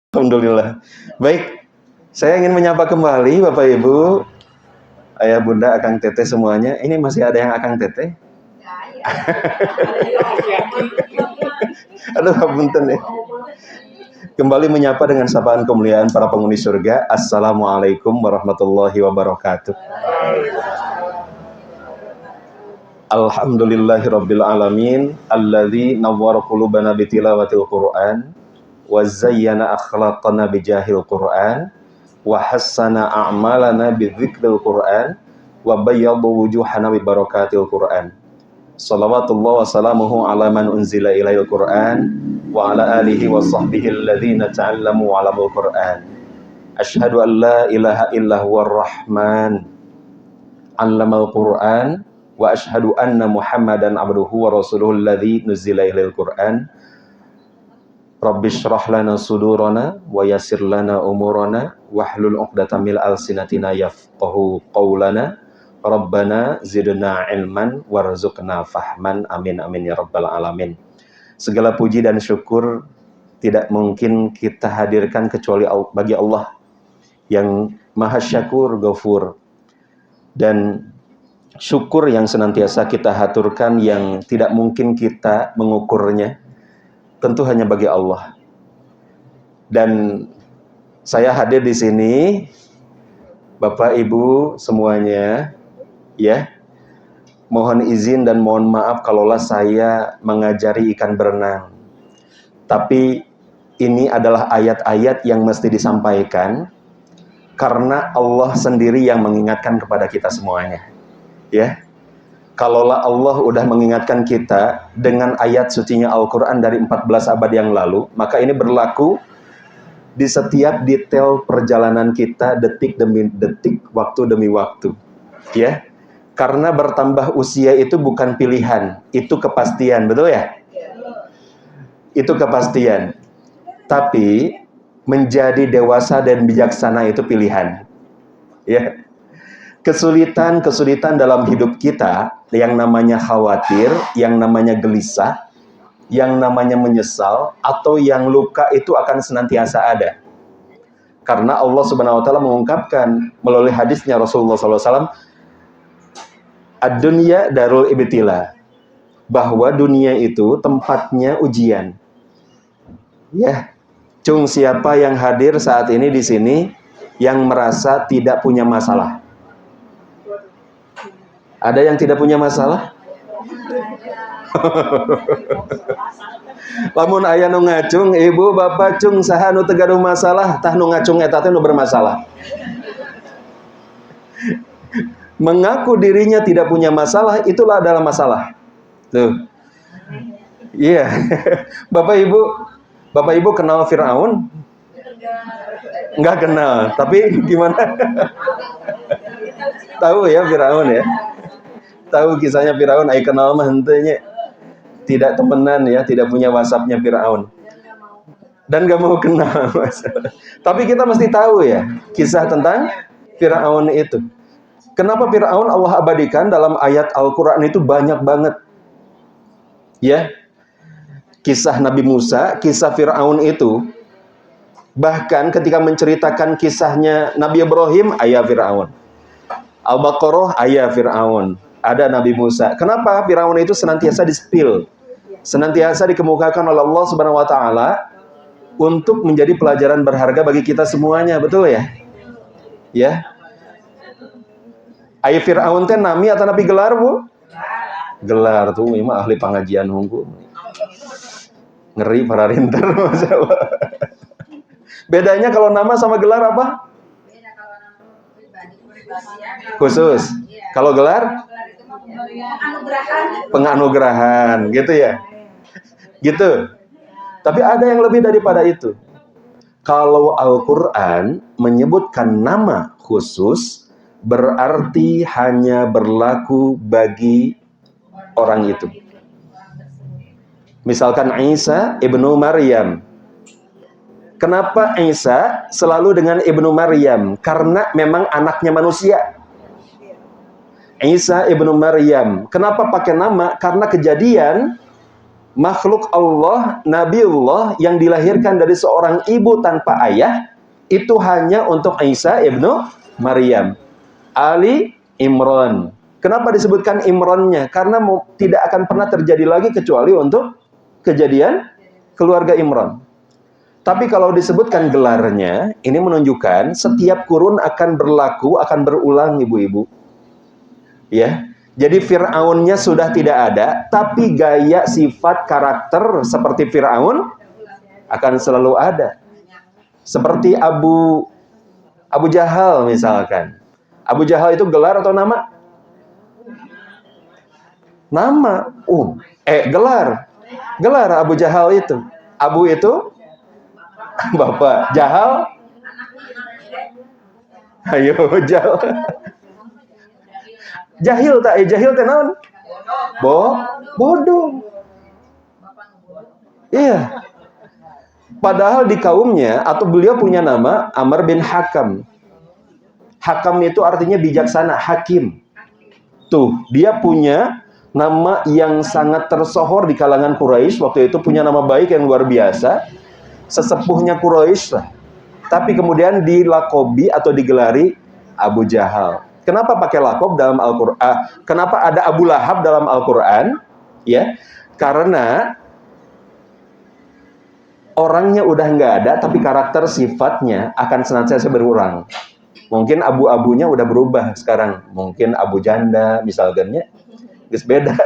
Alhamdulillah. Baik, saya ingin menyapa kembali Bapak Ibu, Ayah Bunda, Akang Teteh semuanya. Ini masih ada yang Akang Teteh? Aduh, punten ya. Kembali menyapa dengan sapaan kemuliaan para penghuni surga. Assalamualaikum warahmatullahi wabarakatuh. Alhamdulillahirabbil alamin, alladzi nawwara qulubana bitilawatil Qur'an wa zayyana akhlaqana bijahil Qur'an wa hassana a'malana bidzikril Qur'an wa bayyadha wujuhana bi barakatil Qur'an. Shalawatullah wa salamuhu ala man unzila ilail Qur'an wa ala alihi wa sahbihi alladhina ta'allamu 'alamul Qur'an. Asyhadu an la ilaha illa huwar rahman 'allamal Qur'an wa asyhadu anna Muhammadan 'abduhu wa rasuluhu alladzi nuzila ilail Qur'an. Rabbi syrah lana sudurana wa yassir lana umurana wahlul 'uqdatam min alsinatina yafqahu qaulana. Rabbana zidna ilman warzuqna fahman. Amin amin ya rabbal alamin. Segala puji dan syukur tidak mungkin kita hadirkan kecuali bagi Allah yang Maha Syakur Ghafur, dan syukur yang senantiasa kita haturkan yang tidak mungkin kita mengukurnya tentu hanya bagi Allah. Dan saya hadir di sini, Bapak Ibu semuanya, ya, mohon izin dan mohon maaf kalaulah saya mengajari ikan berenang. Tapi ini adalah ayat-ayat yang mesti disampaikan karena Allah sendiri yang mengingatkan kepada kita semuanya. Ya. Kalaulah Allah udah mengingatkan kita dengan ayat sucinya Al-Quran dari 14 abad yang lalu, maka ini berlaku di setiap detail perjalanan kita, detik demi detik, waktu demi waktu. Ya, karena bertambah usia itu bukan pilihan, itu kepastian, betul ya? Itu kepastian. Tapi menjadi dewasa dan bijaksana itu pilihan. Ya. Kesulitan dalam hidup kita, yang namanya khawatir, yang namanya gelisah, yang namanya menyesal, atau yang luka itu akan senantiasa ada. Karena Allah Subhanahu wa Ta'ala mengungkapkan melalui hadisnya Rasulullah SAW, ad-dunya darul ibtila, bahwa dunia itu tempatnya ujian. Ya, cung siapa yang hadir saat ini di sini yang merasa tidak punya masalah? Ada yang tidak punya masalah? Lamun aya nu ngacung, ibu bapak cung saha nu teu gaduh masalah, tah nu ngacung eta teh nu bermasalah. Mengaku dirinya tidak punya masalah, itulah adalah masalah. Tuh. Iya. Bapak Ibu kenal Firaun? Enggak kenal, tapi gimana? Tahu ya Firaun ya? Tahu kisahnya Firaun, ai kenal mah henteu nya. Tidak temenan ya, tidak punya WhatsApp-nya Firaun. Dan gak mau kenal. Tapi kita mesti tahu ya, kisah tentang Firaun itu. Kenapa Firaun Allah abadikan dalam ayat Al-Quran itu banyak banget. Ya, kisah Nabi Musa, kisah Firaun itu, bahkan ketika menceritakan kisahnya Nabi Ibrahim, ayah Firaun. Al-Baqarah, ayah Firaun. Ada Nabi Musa. Kenapa Firaun itu senantiasa di-spill, senantiasa dikemukakan oleh Allah Subhanahu wa Ta'ala untuk menjadi pelajaran berharga bagi kita semuanya, betul ya? Ya. Ayah Firaun teh nami atau nabi gelar, Bu? Gelar tuh, ini ahli pengajian hungku. Ngeri para rinter, masalah. Bedanya kalau nama sama gelar apa? Beda, kalau nama pribadi khusus. Kalau gelar? Penganugerahan, gitu ya. Gitu. Tapi ada yang lebih daripada itu. Kalau Al-Quran menyebutkan nama khusus, berarti hanya berlaku bagi orang itu. Misalkan Isa ibnu Maryam. Kenapa Isa selalu dengan ibnu Maryam? Karena memang anaknya manusia. Isa ibnu Maryam. Kenapa pakai nama? Karena kejadian makhluk Allah, Nabiullah yang dilahirkan dari seorang ibu tanpa ayah, itu hanya untuk Isa ibnu Maryam. Ali Imran. Kenapa disebutkan Imrannya? Karena tidak akan pernah terjadi lagi kecuali untuk kejadian keluarga Imran. Tapi kalau disebutkan gelarnya, ini menunjukkan setiap kurun akan berlaku, akan berulang, ibu-ibu. Ya, jadi Fir'aunnya sudah tidak ada, tapi gaya, sifat, karakter seperti Fir'aun akan selalu ada. Seperti Abu Jahal misalkan. Abu Jahal itu gelar atau nama? Nama. Gelar. Gelar Abu Jahal itu. Abu itu bapak. Jahal? Ayo, Jahal. Jahil tak? Jahil teh naon? Bodoh. Iya. Padahal di kaumnya atau beliau punya nama Amr bin Hakam. Hakam itu artinya bijaksana, hakim. Tuh, dia punya nama yang sangat tersohor di kalangan Quraisy. Waktu itu punya nama baik yang luar biasa. Sesepuhnya Quraisy lah. Tapi kemudian dilakobi atau digelari Abu Jahal. Kenapa pakai lakob dalam Al-Quran? Kenapa ada Abu Lahab dalam Al-Quran? Ya, karena orangnya udah nggak ada, tapi karakter sifatnya akan senantiasa berulang. Mungkin abu-abunya udah berubah sekarang. Mungkin Abu Janda, misalnya. Geus beda.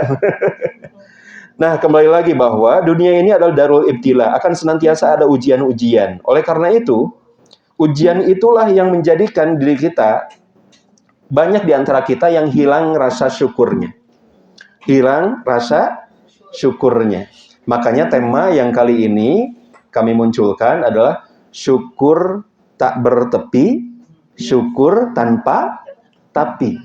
Nah, kembali lagi bahwa dunia ini adalah darul ibtila. Akan senantiasa ada ujian-ujian. Oleh karena itu, ujian itulah yang menjadikan diri kita, banyak di antara kita yang hilang rasa syukurnya. Hilang rasa syukurnya. Makanya tema yang kali ini kami munculkan adalah syukur tak bertepi, syukur tanpa tapi.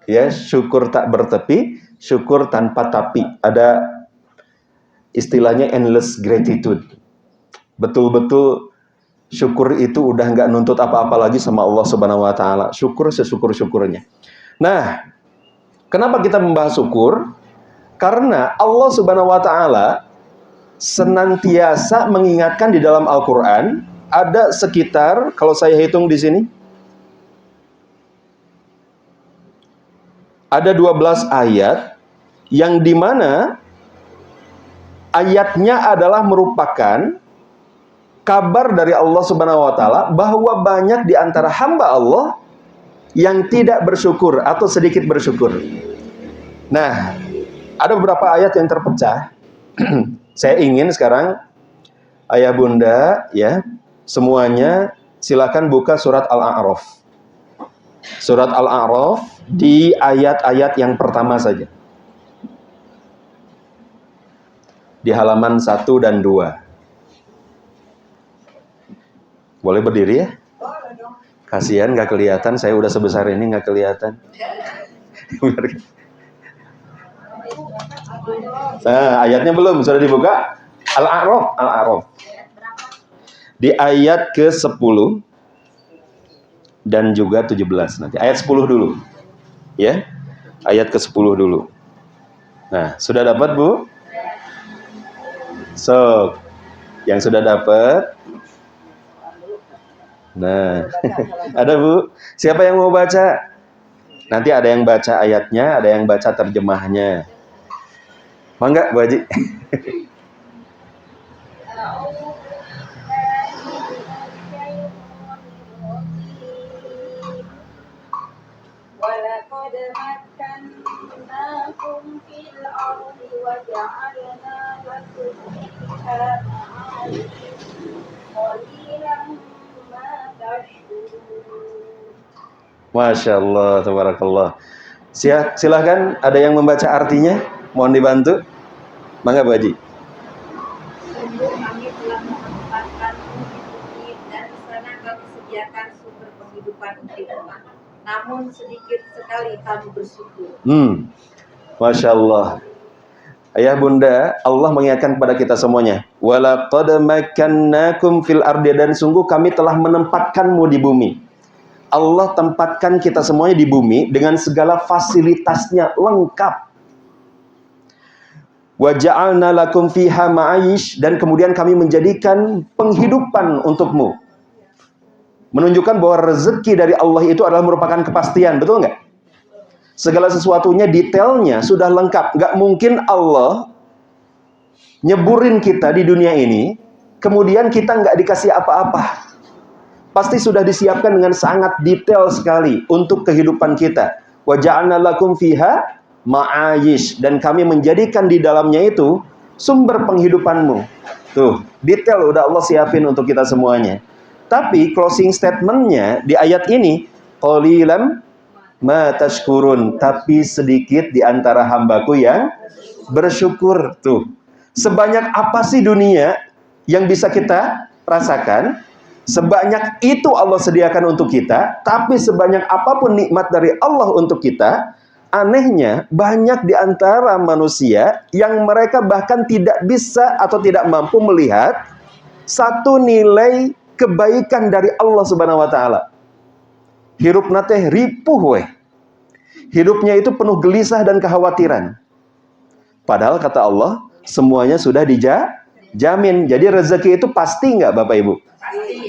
Ya, syukur tak bertepi, syukur tanpa tapi. Ada istilahnya endless gratitude. Betul-betul syukur itu udah nggak nuntut apa-apa lagi sama Allah Subhanahu wa Ta'ala. Syukur sesyukur-syukurnya. Nah, kenapa kita membahas syukur? Karena Allah Subhanahu wa Ta'ala senantiasa mengingatkan di dalam Al-Quran, ada sekitar, kalau saya hitung di sini, ada 12 ayat yang dimana ayatnya adalah merupakan kabar dari Allah Subhanahu wa Ta'ala bahwa banyak di antara hamba Allah yang tidak bersyukur atau sedikit bersyukur. Nah, ada beberapa ayat yang terpecah. Saya ingin sekarang ayah bunda ya, semuanya silakan buka surat Al-A'raf. Surat Al-A'raf di ayat-ayat yang pertama saja. Di halaman 1 dan 2. Boleh berdiri ya? Kasihan nggak kelihatan, saya udah sebesar ini nggak kelihatan. Nah, ayatnya belum, sudah dibuka? Al-A'raf. Di ayat ke-10 dan juga 17 nanti. Ayat 10 dulu. Ya. Ayat ke-10 dulu. Nah, sudah dapat, Bu? So, yang sudah dapat. Nah, ada Bu? Siapa yang mau baca? Nanti ada yang baca ayatnya, ada yang baca terjemahnya. Mangga, Bu Haji. وَلَقَدْ مَكَّنَّاكُمْ فِي الْأَرْضِ وَجَعَلْنَا لَكُمْ فِيهَا مَعَايِشَ قَلِيلًا مَا تَشْكُرُونَ. Masya Allah, tabarakallah. Silahkan, ada yang membaca artinya? Mohon dibantu. Mangga, Bu Haji. Sungguh kami telah menempatkanmu di bumi dan di sana kami sediakan sumber penghidupan untukmu. Namun sedikit sekali kamu bersyukur. Masya Allah. Ayah bunda, Allah mengingatkan kepada kita semuanya. Walaqad makkannakum fil ardi, dan sungguh kami telah menempatkanmu di bumi. Allah tempatkan kita semuanya di bumi dengan segala fasilitasnya lengkap. Wa ja'alna lakum fiha ma'ayish, dan kemudian kami menjadikan penghidupan untukmu. Menunjukkan bahwa rezeki dari Allah itu adalah merupakan kepastian, betul nggak? Segala sesuatunya, detailnya sudah lengkap. Nggak mungkin Allah nyeburin kita di dunia ini, kemudian kita nggak dikasih apa-apa. Pasti sudah disiapkan dengan sangat detail sekali untuk kehidupan kita. Wa ja'alna lakum fiha ma'ayish, dan kami menjadikan di dalamnya itu sumber penghidupanmu. Tuh, detail udah Allah siapin untuk kita semuanya. Tapi closing statementnya di ayat ini, qalilan ma tashkurun, tapi sedikit di antara hambaku yang bersyukur. Tuh, sebanyak apa sih dunia yang bisa kita rasakan? Sebanyak itu Allah sediakan untuk kita, tapi sebanyak apapun nikmat dari Allah untuk kita, anehnya banyak di antara manusia yang mereka bahkan tidak bisa atau tidak mampu melihat satu nilai kebaikan dari Allah Subhanahu wa taala. Hirupna teh ripuh weh. Hidupnya itu penuh gelisah dan kekhawatiran. Padahal kata Allah, semuanya sudah dijamin. Jadi rezeki itu pasti nggak Bapak Ibu?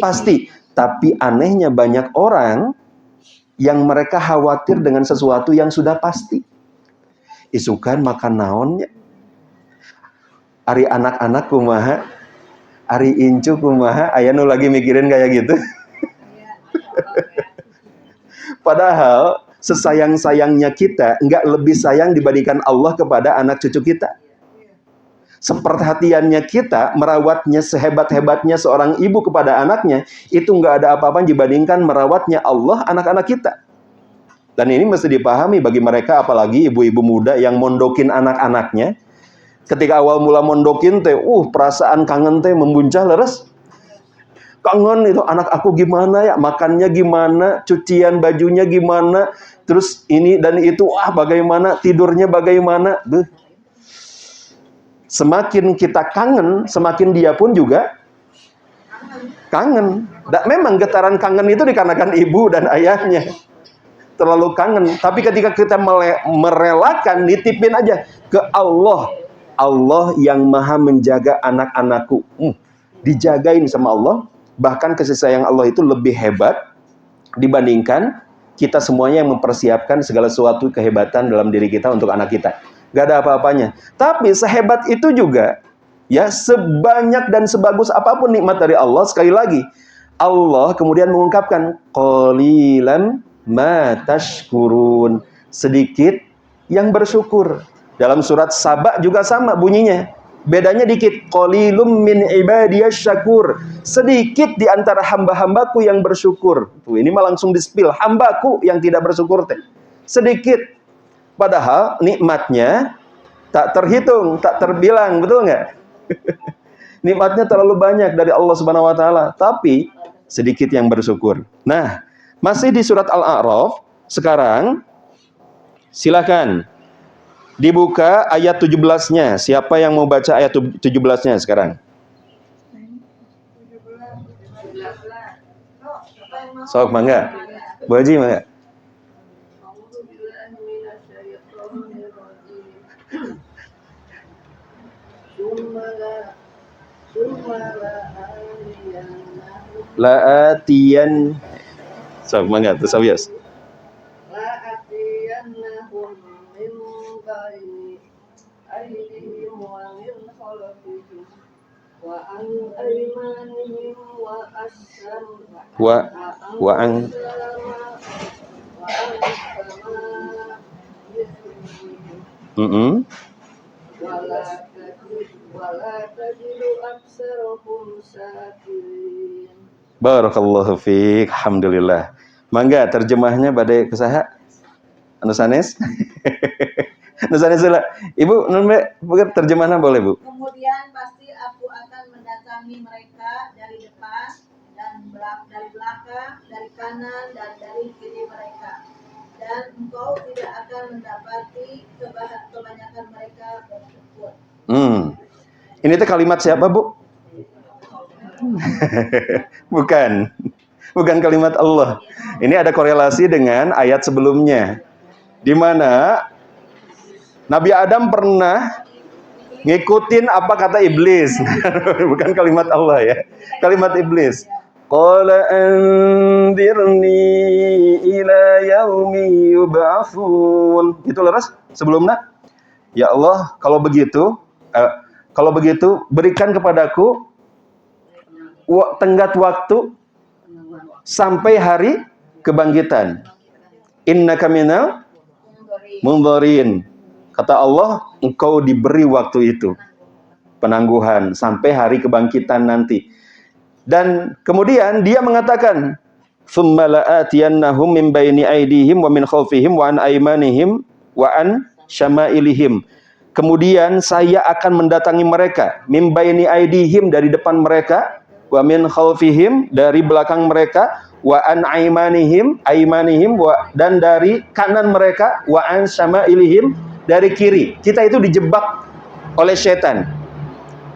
Pasti. Tapi anehnya banyak orang yang mereka khawatir dengan sesuatu yang sudah pasti. Isukan makan naonnya. Ari anak-anak kumaha, ari incu kumaha, aya nu lagi mikirin kayak gitu. Padahal sesayang-sayangnya kita nggak lebih sayang dibandingkan Allah kepada anak cucu kita. Seperhatiannya kita merawatnya, sehebat-hebatnya seorang ibu kepada anaknya, itu nggak ada apa-apa dibandingkan merawatnya Allah anak-anak kita. Dan ini mesti dipahami bagi mereka, apalagi ibu-ibu muda yang mondokin anak-anaknya. Ketika awal mula mondokin teh, perasaan kangen teh membuncah leres. Kangen itu, anak aku gimana ya, makannya gimana, cucian bajunya gimana, terus ini dan itu, bagaimana, tidurnya bagaimana. Semakin kita kangen, semakin dia pun juga kangen. Dan memang getaran kangen itu dikarenakan ibu dan ayahnya. Terlalu kangen. Tapi ketika kita merelakan, nitipin aja ke Allah. Allah yang maha menjaga anak-anakku. Dijagain sama Allah. Bahkan kasih sayang Allah itu lebih hebat dibandingkan kita semuanya yang mempersiapkan segala sesuatu kehebatan dalam diri kita untuk anak kita. Gak ada apa-apanya. Tapi sehebat itu juga, ya, sebanyak dan sebagus apapun nikmat dari Allah, sekali lagi, Allah kemudian mengungkapkan, qalilan ma tashkurun, sedikit yang bersyukur. Dalam surat Saba juga sama bunyinya. Bedanya dikit, qalilum min ibadiyasy syakur, sedikit di antara hamba-hambaku yang bersyukur. Tuh, ini mah langsung di-spill, hambaku yang tidak bersyukur teh. Sedikit. Padahal nikmatnya tak terhitung, tak terbilang, betul nggak? Nikmatnya terlalu banyak dari Allah Subhanahu wa taala, tapi sedikit yang bersyukur. Nah, masih di surat Al-A'raf, sekarang silakan dibuka ayat 17-nya. Siapa yang mau baca ayat 17-nya sekarang? Sok, mangga. Bu Haji, mangga. La'atiyan. Sok, mangga, terus abias. la'atiyannahum min bayni aydihim wa min khalfihim wa an aymanihim wa asham wa an Barakallahu fiik. Alhamdulillah. Mangga terjemahnya badai kusaha? Anu sanes? Anu sanes lah. Ibu, terjemahnya boleh, Bu? Kemudian pasti aku akan mendatangi mereka dari depan dan dari belakang, dari kanan dan dari kiri mereka. Dan engkau tidak akan mendapati kebanyakan mereka bersyukur. Ini tuh kalimat siapa, Bu? Bukan kalimat Allah. Ini ada korelasi dengan ayat sebelumnya, di mana Nabi Adam pernah Ngikutin apa kata iblis. Bukan kalimat Allah ya. Kalimat iblis. Qala anzirni ila yaumi yub'atsun. Itu leres sebelumnya. Ya Allah, kalau begitu berikan kepadaku tenggat waktu sampai hari kebangkitan. Innaka minal mundzirin. Kata Allah, engkau diberi waktu itu, penangguhan sampai hari kebangkitan nanti. Dan kemudian dia mengatakan, "Tsumma la'atiyannahum min baini aydihim wa min khalfihim wa an aymanihim wa an syama'ilihim." Kemudian saya akan mendatangi mereka, min baini aydihim dari depan mereka, wa min khalfihim dari belakang mereka, wa an aymanihim dan dari kanan mereka, wa an syama'ilihim dari kiri. Kita itu dijebak oleh setan.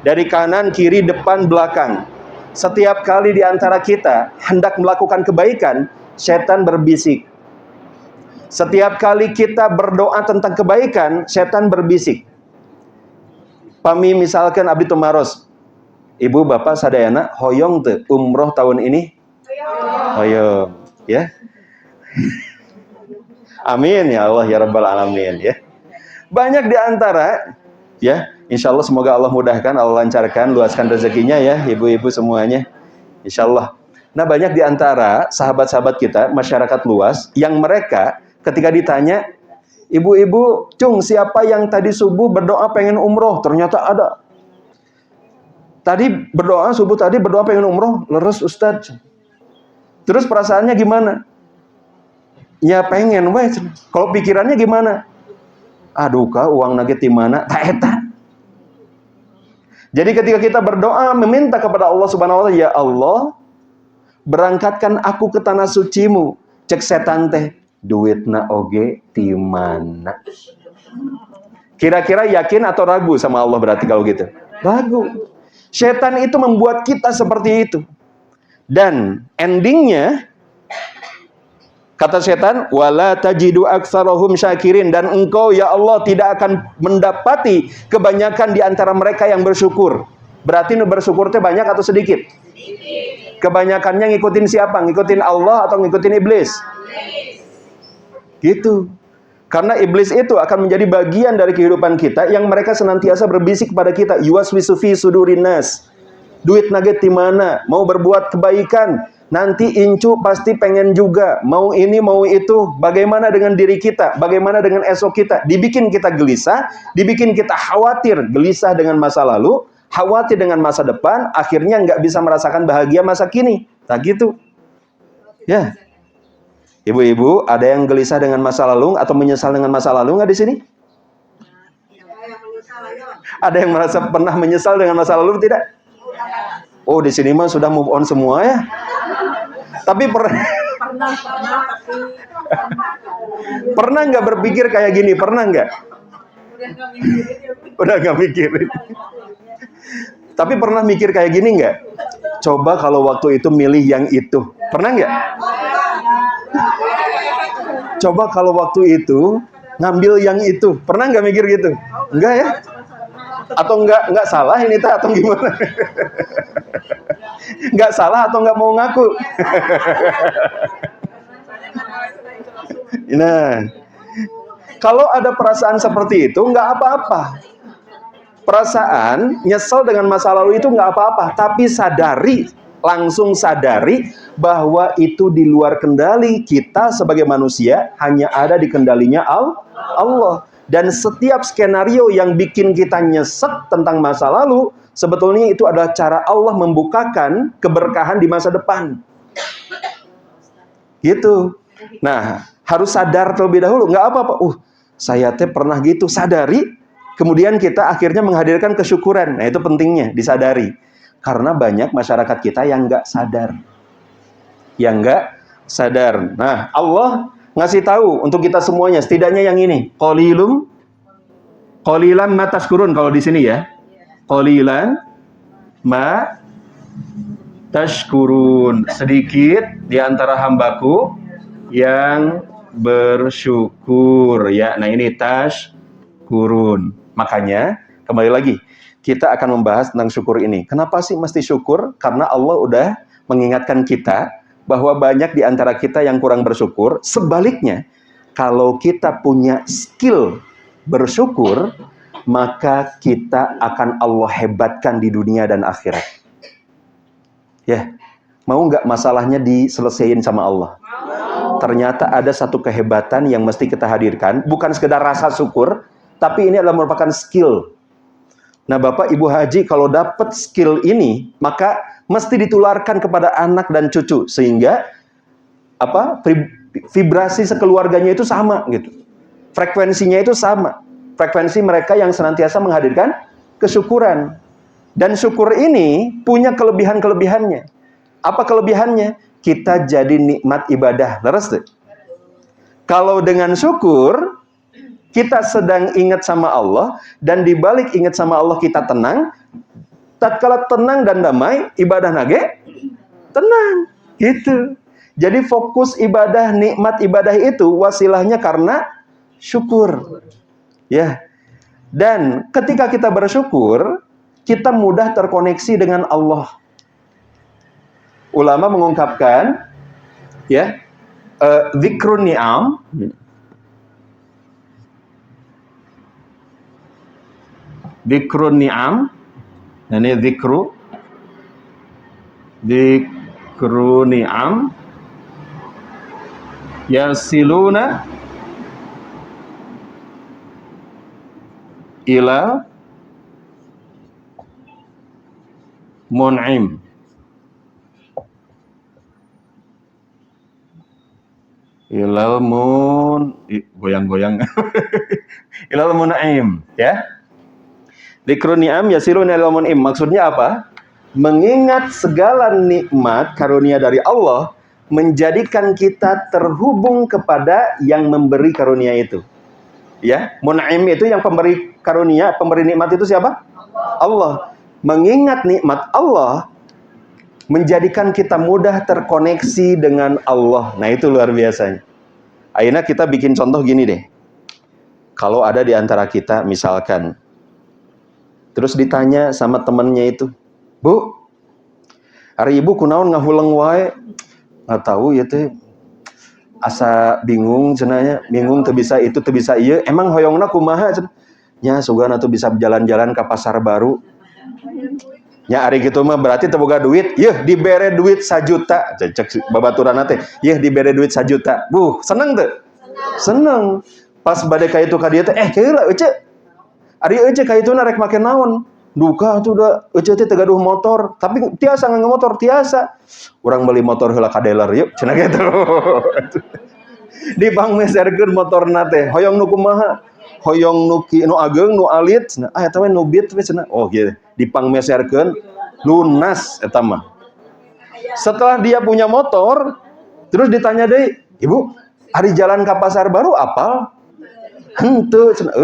Dari kanan, kiri, depan, belakang. Setiap kali di antara kita hendak melakukan kebaikan, setan berbisik. Setiap kali kita berdoa tentang kebaikan, setan berbisik. Pami misalkan abdi tumaros. Ibu bapak sadayana hoyong teu umroh tahun ini? Hoyong, ya. Amin ya Allah ya rabbal alamin ya. Banyak di antara ya, insya Allah semoga Allah mudahkan, Allah lancarkan, luaskan rezekinya ya ibu-ibu semuanya, insya Allah. Nah banyak di antara sahabat-sahabat kita, masyarakat luas, yang mereka ketika ditanya, ibu-ibu, cung siapa yang tadi subuh berdoa pengen umroh? Ternyata ada. Tadi berdoa, subuh tadi berdoa pengen umroh, leres Ustadz. Terus perasaannya gimana? Ya pengen, weh. Kalau pikirannya gimana? Aduh kak, uang nugget di mana? Tak eta. Jadi ketika kita berdoa meminta kepada Allah Subhanahu wa taala, ya Allah, berangkatkan aku ke tanah sucimu. Cek setan teh, duitna oge di mana? Kira-kira yakin atau ragu sama Allah berarti kalau gitu? Ragu. Setan itu membuat kita seperti itu. Dan endingnya kata setan, wala tajidu aktsarahum syakirin, dan engkau ya Allah tidak akan mendapati kebanyakan di antara mereka yang bersyukur. Berarti bersyukur itu banyak atau sedikit? Sedikit. Kebanyakannya ngikutin siapa? Ngikutin Allah atau ngikutin iblis? Gitu. Karena iblis itu akan menjadi bagian dari kehidupan kita yang mereka senantiasa berbisik kepada kita, yuwaswisu fi sudurin nas. Duit nugget di mana? Mau berbuat kebaikan, nanti incu pasti pengen juga, mau ini mau itu. Bagaimana dengan diri kita? Bagaimana dengan esok kita? Dibikin kita gelisah, dibikin kita khawatir, gelisah dengan masa lalu, khawatir dengan masa depan, akhirnya nggak bisa merasakan bahagia masa kini. Tak gitu. Ya, ibu-ibu, ada yang gelisah dengan masa lalu atau menyesal dengan masa lalu nggak di sini? Ada yang merasa pernah menyesal dengan masa lalu tidak? Oh, di sini mah sudah move on semua ya. Tapi pernah nggak berpikir kayak gini? Pernah nggak? Udah nggak mikirin. Tapi pernah mikir kayak gini nggak? Coba kalau waktu itu milih yang itu. Pernah nggak? Coba kalau waktu itu ngambil yang itu. Pernah nggak mikir gitu? Enggak ya? Atau enggak salah ini atau gimana? Enggak salah atau enggak mau ngaku? Nah, kalau ada perasaan seperti itu enggak apa-apa. Perasaan nyesel dengan masa lalu itu enggak apa-apa, tapi langsung sadari bahwa itu di luar kendali kita sebagai manusia, hanya ada di kendalinya Allah. Dan setiap skenario yang bikin kita nyesek tentang masa lalu, sebetulnya itu adalah cara Allah membukakan keberkahan di masa depan. Gitu. Nah, harus sadar terlebih dahulu. Nggak apa-apa. Saya pernah gitu. Sadari. Kemudian kita akhirnya menghadirkan kesyukuran. Nah, itu pentingnya, disadari. Karena banyak masyarakat kita yang nggak sadar. Yang nggak sadar. Nah, Allah ngasih tahu untuk kita semuanya, setidaknya yang ini, qalilan ma tashkurun kalau di sini ya. Qalilan ma tashkurun, sedikit di antara hambaku yang bersyukur ya. Nah, ini tashkurun. Makanya kembali lagi, kita akan membahas tentang syukur ini. Kenapa sih mesti syukur? Karena Allah udah mengingatkan kita bahwa banyak di antara kita yang kurang bersyukur. Sebaliknya, kalau kita punya skill bersyukur, maka kita akan Allah hebatkan di dunia dan akhirat. Ya, mau nggak masalahnya diselesaikan sama Allah? Ternyata ada satu kehebatan yang mesti kita hadirkan, bukan sekedar rasa syukur, tapi ini adalah merupakan skill. Nah, Bapak Ibu Haji kalau dapat skill ini, maka mesti ditularkan kepada anak dan cucu sehingga vibrasi sekeluarganya itu sama gitu. Frekuensinya itu sama. Frekuensi mereka yang senantiasa menghadirkan kesyukuran. Dan syukur ini punya kelebihan-kelebihannya. Apa kelebihannya? Kita jadi nikmat ibadah. Leres tuh? Kalau dengan syukur, kita sedang ingat sama Allah, dan dibalik ingat sama Allah kita tenang. Tatkala tenang dan damai, ibadah nage tenang. Gitu. Jadi fokus ibadah, nikmat ibadah itu wasilahnya karena syukur. Ya. Dan ketika kita bersyukur, kita mudah terkoneksi dengan Allah. Ulama mengungkapkan, ya, dzikrun ni'am, dzikrun ni'am, ini dzikru ni'am, yasiluna ila mun'im. Ilal mun, goyang-goyang. Ilal mun'im, ya. Dzikrun ni'am yasiluna ilal mun'im. Maksudnya apa? Mengingat segala nikmat karunia dari Allah menjadikan kita terhubung kepada yang memberi karunia itu. Ya, mun'im itu yang pemberi karunia, pemberi nikmat itu siapa? Allah. Mengingat nikmat Allah menjadikan kita mudah terkoneksi dengan Allah. Nah, itu luar biasanya. Akhirnya kita bikin contoh gini deh. Kalau ada di antara kita misalkan, terus ditanya sama temannya itu, "Bu, hari ibu kunaon ngahuleng wae?" Nggak tahu ya teh. Asa bingung cenanya, bingung teu bisa itu teu bisa ieu. Emang hoyongna kumaha cenah? Nya sugana tuh bisa jalan-jalan ke pasar baru. Nya ari kitu mah berarti teu boga duit. Yeuh dibere duit 1 juta. Cek babaturanna teh, yeuh dibere duit 1 juta. Seneng teu? Seneng. Pas bade ka itu ka dieu teh, keula euce. Ari euce ka ituna rek make naon? Duka tuh udah euce teh teu gaduh motor, tapi tiasa nganggo motor tiasa. Urang beli motor heula ka dealer yuk, cenah kitu. Dipangmeserkeun motorna teh, hoyong nu kumaha? Hoyong nu nu ageung nu alit cenah. Ah eta we nu beat we cenah. Oh kieu, dipangmeserkeun lunas eta mah. Setelah dia punya motor, terus ditanya deui, "Ibu, hari jalan ka pasar baru apal?" Henteu cenah.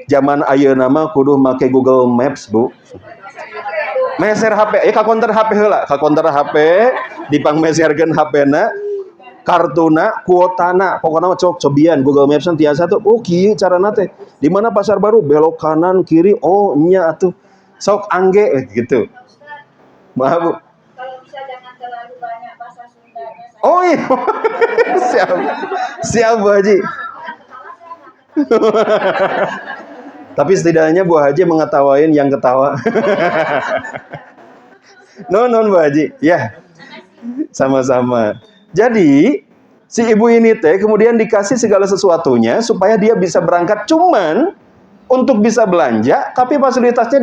Zaman ayeuna mah kudu make Google Maps, Bu. Meser HP, ka counter HP heula, ka counter HP dipangmeserkeun HP-na, kartuna, kuotana, pokokna cok cobian Google Maps tiasa tuh. Oh, kieu carana teh. Di mana pasar baru? Belok kanan, kiri. Oh, nya atuh. Sok angge gitu. Maaf, Bu. Kalau bisa jangan terlalu banyak bahasa Sundanya. Oh iya. Siap. Siap, Bu Haji. Tapi setidaknya Bu Haji mengetawain yang ketawa. Non Bu Haji. Ya. Sama-sama. Jadi, si ibu ini teh kemudian dikasih segala sesuatunya supaya dia bisa berangkat, cuman untuk bisa belanja, tapi fasilitasnya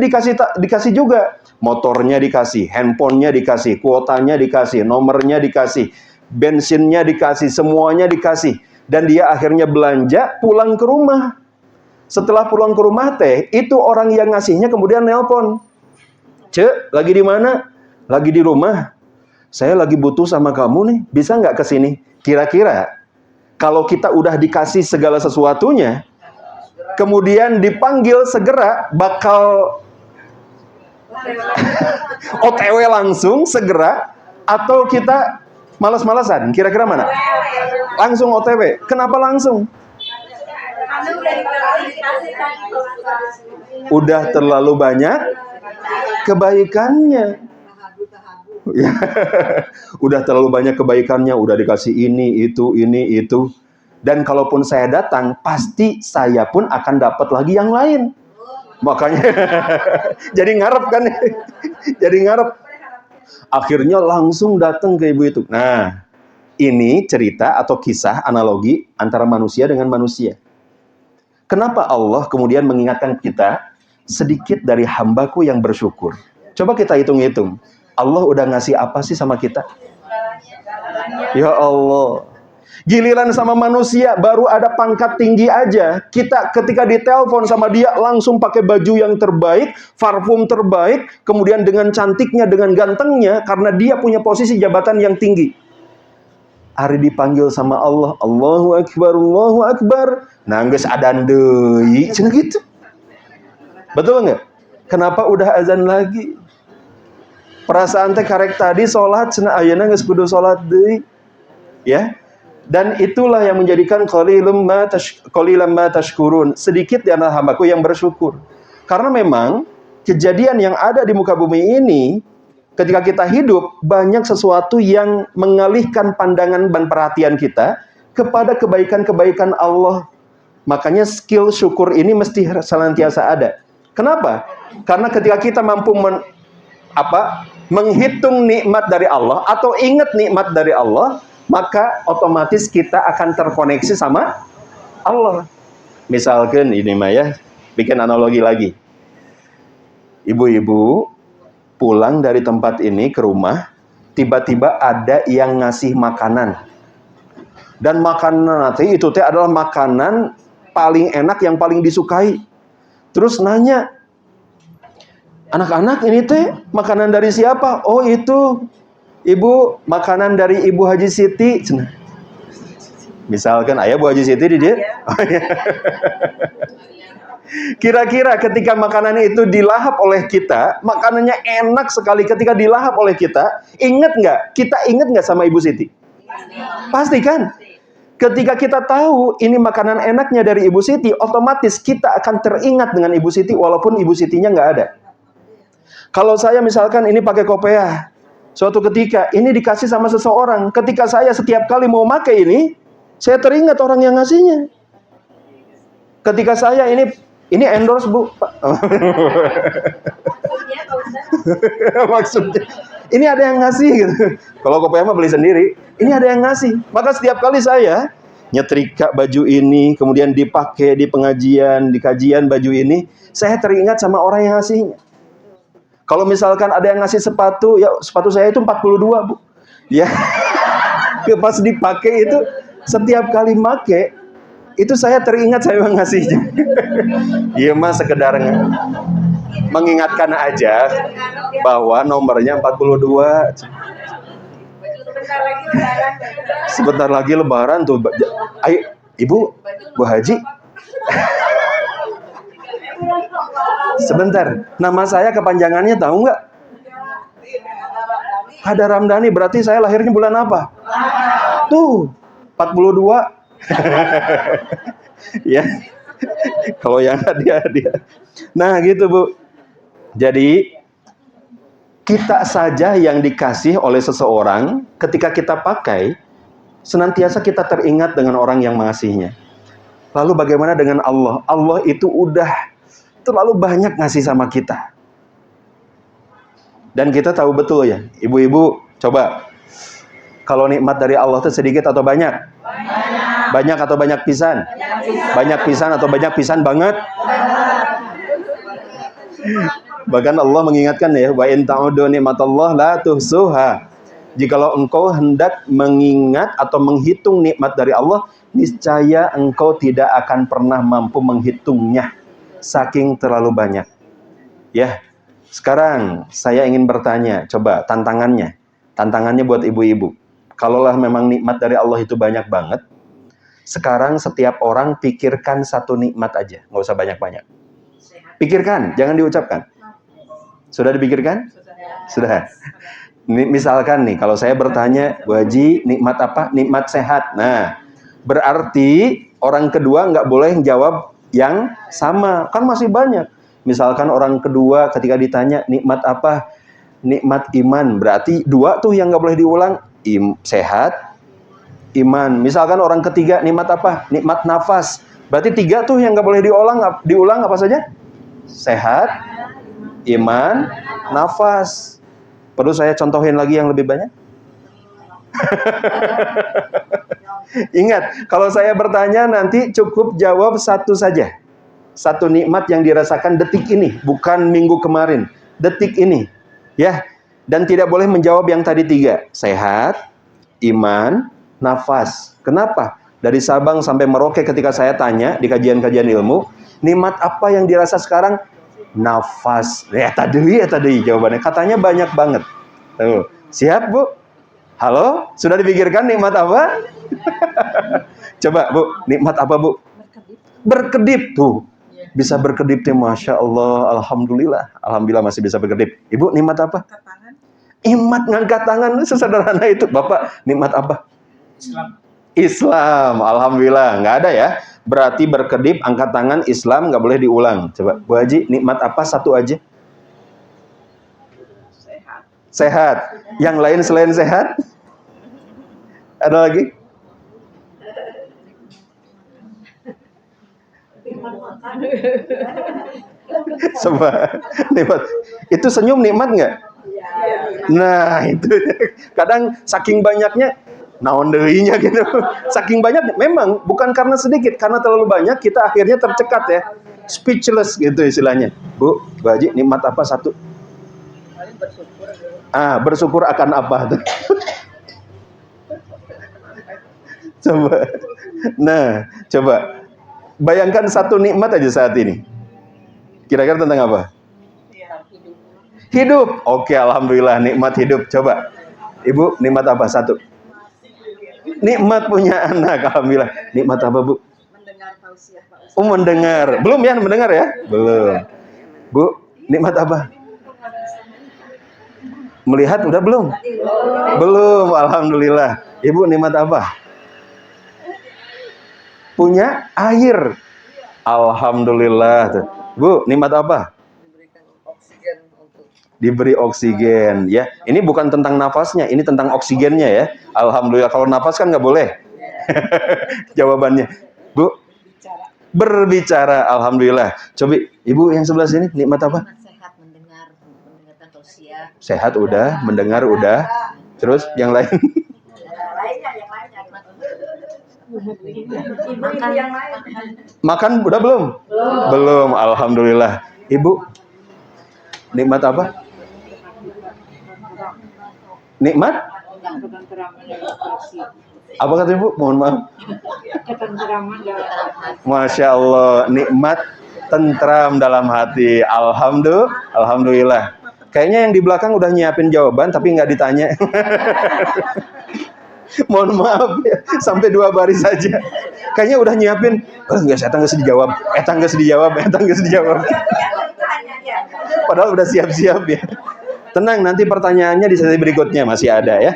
dikasih juga. Motornya dikasih, handphonenya dikasih, kuotanya dikasih, nomornya dikasih, bensinnya dikasih, semuanya dikasih. Dan dia akhirnya belanja, pulang ke rumah. Setelah pulang ke rumah teh, itu orang yang ngasihnya kemudian nelpon. "Cek, lagi di mana?" "Lagi di rumah. Saya lagi butuh sama kamu nih, bisa nggak kesini?" Kira-kira, kalau kita udah dikasih segala sesuatunya, kemudian dipanggil segera, bakal OTW langsung, segera, atau kita malas-malasan? Kira-kira mana? Langsung OTW. Kenapa langsung? Udah terlalu banyak kebaikannya. Udah terlalu banyak kebaikannya, udah dikasih ini, itu. Dan kalaupun saya datang, pasti saya pun akan dapat lagi yang lain. Makanya jadi ngarep kan. Jadi ngarep. Akhirnya langsung datang ke ibu itu. Nah, ini cerita atau kisah analogi antara manusia dengan manusia. Kenapa Allah kemudian mengingatkan kita, sedikit dari hambaku yang bersyukur. Coba kita hitung-hitung. Allah udah ngasih apa sih sama kita? Ya Allah. Giliran sama manusia baru ada pangkat tinggi aja. Kita ketika ditelepon sama dia langsung pakai baju yang terbaik, parfum terbaik, kemudian dengan cantiknya, dengan gantengnya, karena dia punya posisi jabatan yang tinggi. Hari dipanggil sama Allah, Allahu Akbar, Allahu Akbar. Nangis adan deui, cenah gitu. Betul nggak? Kenapa udah azan lagi? Perasaan teh karek tadi salat cenah ayeuna geus kudu salat deui. Ya. Dan itulah yang menjadikan qalilam ma tashkurun, sedikit di antara hambaku yang bersyukur. Karena memang kejadian yang ada di muka bumi ini, ketika kita hidup, banyak sesuatu yang mengalihkan pandangan dan perhatian kita kepada kebaikan-kebaikan Allah. Makanya skill syukur ini mesti senantiasa ada. Kenapa? Karena ketika kita mampu menghitung nikmat dari Allah atau ingat nikmat dari Allah, maka otomatis kita akan terkoneksi sama Allah. Misalkan ini mah ya, bikin analogi lagi. Ibu-ibu pulang dari tempat ini ke rumah, tiba-tiba ada yang ngasih makanan. Dan makanan nanti itu teh adalah makanan paling enak yang paling disukai. Terus nanya, anak-anak ini teh makanan dari siapa? Oh itu Ibu, makanan dari Ibu Haji Siti. Misalkan ayah Bu Haji Siti di dia. Kira-kira ketika makanan itu dilahap oleh kita, makanannya enak sekali ketika dilahap oleh kita, ingat nggak? Kita ingat nggak sama Ibu Siti? Pasti kan? Ketika kita tahu ini makanan enaknya dari Ibu Siti, otomatis kita akan teringat dengan Ibu Siti walaupun Ibu Sitinya nggak ada. Kalau saya misalkan ini pakai kopiah, suatu ketika ini dikasih sama seseorang, ketika saya setiap kali mau pakai ini, saya teringat orang yang ngasihnya. Ketika saya ini endorse Bu. Maksudnya ini ada yang ngasih gitu. Kalau kopiah mah beli sendiri, ini ada yang ngasih. Maka setiap kali saya nyetrika baju ini, kemudian dipakai di pengajian, di kajian baju ini, saya teringat sama orang yang ngasihnya. Kalau misalkan ada yang ngasih sepatu, ya sepatu saya itu 42, Bu. Ya. Pas dipakai itu, setiap kali make, itu saya teringat saya ngasihnya. Iya mas, sekedar mengingatkan aja bahwa nomornya 42. Sebentar lagi lebaran tuh. Ayo, Ibu, Bu Haji. Sebentar, nama saya kepanjangannya tahu nggak? Hada Ramdhani, berarti saya lahirnya bulan apa? Tuh, 42. Ya, kalau yang dia. Nah gitu Bu. Jadi kita saja yang dikasih oleh seseorang, ketika kita pakai, senantiasa kita teringat dengan orang yang mengasihinya. Lalu bagaimana dengan Allah? Allah itu udah terlalu banyak ngasih sama kita. Dan kita tahu betul ya, ibu-ibu, coba. Kalau nikmat dari Allah itu sedikit atau banyak? Banyak. Banyak atau banyak pisan? Banyak pisan atau banyak pisan banget? Bahkan Allah mengingatkan ya, wa in ta'udu nikmatallah la tuhsuha. Jikalau engkau hendak mengingat atau menghitung nikmat dari Allah, niscaya engkau tidak akan pernah mampu menghitungnya. Saking terlalu banyak. Ya. Sekarang saya ingin bertanya, coba tantangannya buat ibu-ibu. Kalaulah memang nikmat dari Allah itu banyak banget, sekarang setiap orang pikirkan satu nikmat aja, nggak usah banyak-banyak. Pikirkan, jangan diucapkan. Sudah dipikirkan? Sudah. Misalkan nih, kalau saya bertanya, Bu Haji, nikmat apa? Nikmat sehat. Nah, berarti orang kedua nggak boleh jawab yang sama. Kan masih banyak. Misalkan orang kedua ketika ditanya nikmat apa? Nikmat iman. Berarti 2 tuh yang nggak boleh diulang. Sehat, iman. Misalkan orang ketiga nikmat apa? Nikmat nafas. Berarti 3 tuh yang nggak boleh diulang apa saja? Sehat, iman, nafas. Perlu saya contohin lagi yang lebih banyak? Ingat, kalau saya bertanya nanti cukup jawab satu saja. Satu nikmat yang dirasakan detik ini, bukan minggu kemarin. Detik ini. Ya. Dan tidak boleh menjawab yang tadi 3. Sehat, iman, nafas. Kenapa? Dari Sabang sampai Merauke ketika saya tanya di kajian-kajian ilmu, nikmat apa yang dirasa sekarang? Nafas. Ya tadi jawabannya. Katanya banyak banget. Tuh. Siap, Bu? Halo? Sudah dipikirkan nikmat apa? Coba, Bu. Nikmat apa, Bu? Berkedip. Tuh. Bisa berkedip tuh. Masya Allah. Alhamdulillah. Alhamdulillah masih bisa berkedip. Ibu, nikmat apa? Nikmat ngangkat tangan. Sesederhana itu. Bapak, nikmat apa? Islam. Alhamdulillah. Nggak ada ya. Berarti berkedip, angkat tangan, Islam nggak boleh diulang. Coba, Bu Haji, nikmat apa? Satu aja. Sehat. Yang lain selain sehat? Ada lagi? Coba. Nikmat. Itu senyum nikmat nggak? Nah, itu. Kadang saking banyaknya, naon deuinya gitu. Saking banyak, memang bukan karena sedikit, karena terlalu banyak kita akhirnya tercekat ya. Speechless gitu istilahnya. Bu Haji, nikmat apa satu? Bersyukur akan apa tuh? Coba. Nah, coba. Bayangkan satu nikmat aja saat ini. Kira-kira tentang apa? Hidup. Oke, alhamdulillah nikmat hidup. Coba. Ibu, nikmat apa satu? Nikmat punya anak. Alhamdulillah. Nikmat apa, Bu? Mendengar tausiah Pak Ustaz. Oh, mendengar. Belum ya, mendengar ya? Belum. Bu, nikmat apa? Melihat udah belum? Belum, alhamdulillah. Ibu nikmat apa? Punya air. Alhamdulillah. Bu, nikmat apa? Diberi oksigen ya. Ini bukan tentang nafasnya, ini tentang oksigennya ya. Alhamdulillah. Kalau nafas kan nggak boleh. Jawabannya. Bu, berbicara. Alhamdulillah. Coba Ibu yang sebelah sini nikmat apa? Mendengarkan tausiah. Sehat udah, mendengar udah. Terus yang lain? Makan udah belum? Belum. Alhamdulillah. Ibu nikmat apa? Nikmat? Apa kata Ibu? Mohon maaf. Masya Allah. Nikmat tentram dalam hati. Alhamdulillah. Kayaknya yang di belakang udah nyiapin jawaban tapi nggak ditanya. Mohon maaf ya, sampai 2 baris saja. Kayaknya udah nyiapin. Enggak, saya nggak dijawab. Nggak dijawab. Padahal udah siap-siap ya. Tenang, nanti pertanyaannya di sesi berikutnya masih ada ya.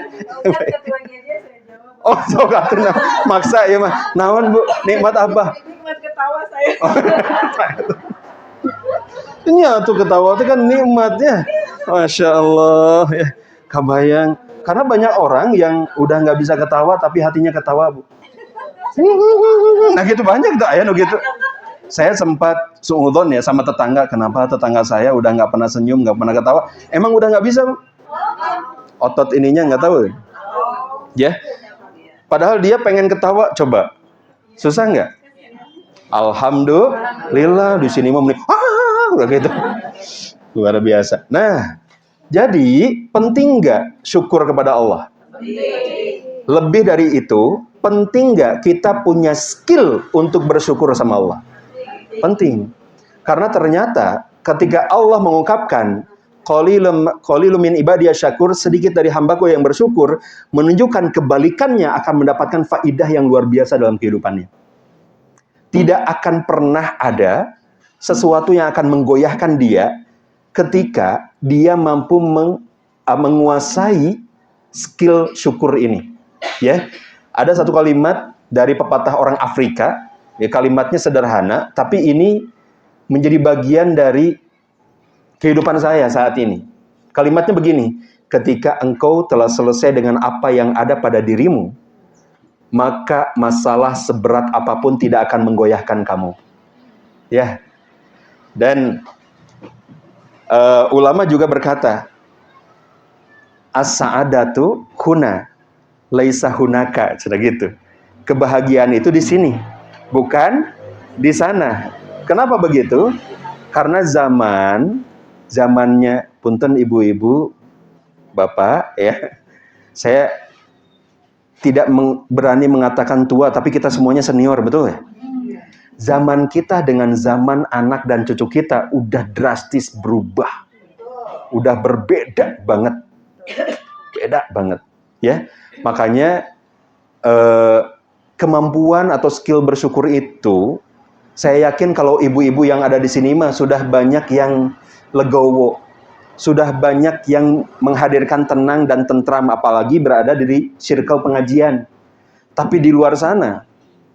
Oh, sok tenang. Maksa ya, Mah. Naon, Bu? Nikmat apa? Nikmat ketawa saya. Ini tuh ketawa itu kan nikmatnya. Masya Allah ya. Kebayang. Karena banyak orang yang udah nggak bisa ketawa tapi hatinya ketawa, Bu. Nah gitu banyak tuh ayah gitu. Saya sempat suudzon ya sama tetangga. Kenapa tetangga saya udah nggak pernah senyum, nggak pernah ketawa? Emang udah nggak bisa, Bu? Otot ininya nggak tahu. Ya. Padahal dia pengen ketawa. Coba. Susah nggak? Alhamdulillah di sini mau udah gitu. Luar biasa. Nah, jadi penting nggak syukur kepada Allah? Lebih dari itu, penting nggak kita punya skill untuk bersyukur sama Allah? Penting. Karena ternyata ketika Allah mengungkapkan qalilum min ibadiyas syakur, sedikit dari hambaku yang bersyukur, menunjukkan kebalikannya akan mendapatkan faidah yang luar biasa dalam kehidupannya. Tidak akan pernah ada sesuatu yang akan menggoyahkan dia ketika dia mampu menguasai skill syukur ini. Ya, ada satu kalimat dari pepatah orang Afrika Ya, kalimatnya sederhana, tapi ini menjadi bagian dari kehidupan saya saat ini. Kalimatnya begini, ketika engkau telah selesai dengan apa yang ada pada dirimu, maka masalah seberat apapun tidak akan menggoyahkan kamu. Ya. Dan ulama juga berkata, as-sa'adatu huna laisa hunaka, sudah gitu. Kebahagiaan itu di sini, bukan di sana. Kenapa begitu? Karena zamannya punten ibu-ibu, bapak ya. Saya tidak berani mengatakan tua, tapi kita semuanya senior, betul ya? Zaman kita dengan zaman anak dan cucu kita udah drastis berubah. Udah berbeda banget. Beda banget, ya. Makanya kemampuan atau skill bersyukur itu, saya yakin kalau ibu-ibu yang ada di sini mah sudah banyak yang legowo, sudah banyak yang menghadirkan tenang dan tentram, apalagi berada di circle pengajian. Tapi di luar sana,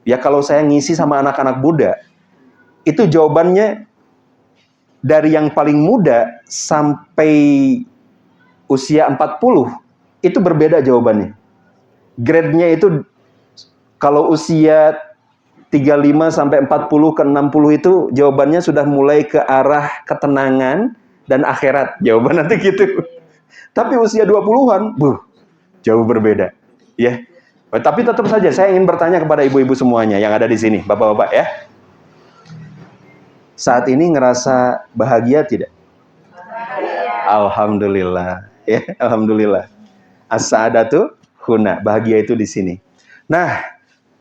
ya kalau saya ngisi sama anak-anak muda, itu jawabannya dari yang paling muda sampai usia 40, itu berbeda jawabannya. Grade-nya itu kalau usia 35 sampai 40 ke 60 itu jawabannya sudah mulai ke arah ketenangan dan akhirat. Jawaban nanti gitu. Tapi usia 20-an, jauh berbeda. Ya. Tapi tetap saja saya ingin bertanya kepada ibu-ibu semuanya yang ada di sini, bapak-bapak ya. Saat ini ngerasa bahagia tidak? Alhamdulillah. Ya, alhamdulillah. As-sa'adatu huna, bahagia itu di sini. Nah,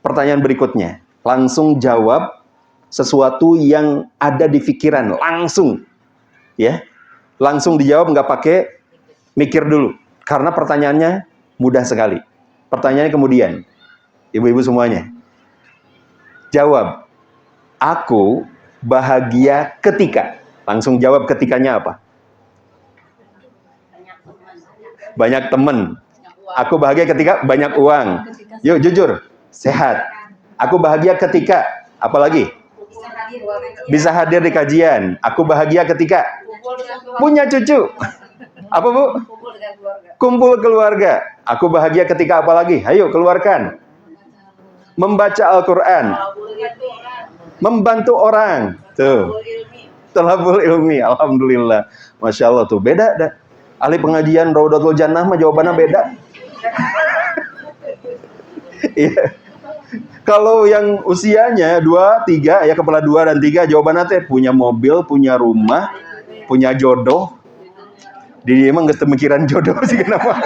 pertanyaan berikutnya, langsung jawab sesuatu yang ada di pikiran, langsung. Ya. Langsung dijawab, nggak pakai mikir dulu. Karena pertanyaannya mudah sekali. Pertanyaannya kemudian, ibu-ibu semuanya, jawab, aku bahagia ketika. Langsung jawab ketikanya apa? Banyak teman. Aku bahagia ketika banyak uang. Yuk jujur, sehat. Aku bahagia ketika, apalagi? Bisa hadir di kajian. Aku bahagia ketika punya cucu. Apa bu? Kumpul keluarga. Aku bahagia ketika apa lagi? Ayo keluarkan. Membaca Al-Quran. Membantu orang. Tuh. Thalabul ilmi. Alhamdulillah. Masya Allah tuh. Beda dah. Ahli pengajian Raudatul Jannah mah jawabannya beda. Iya. Kalau yang usianya 2, 3, ya kepala 2 dan 3, jawabannya teh punya mobil, punya rumah, punya jodoh. Dia emang nggak pemikiran jodoh sih kenapa?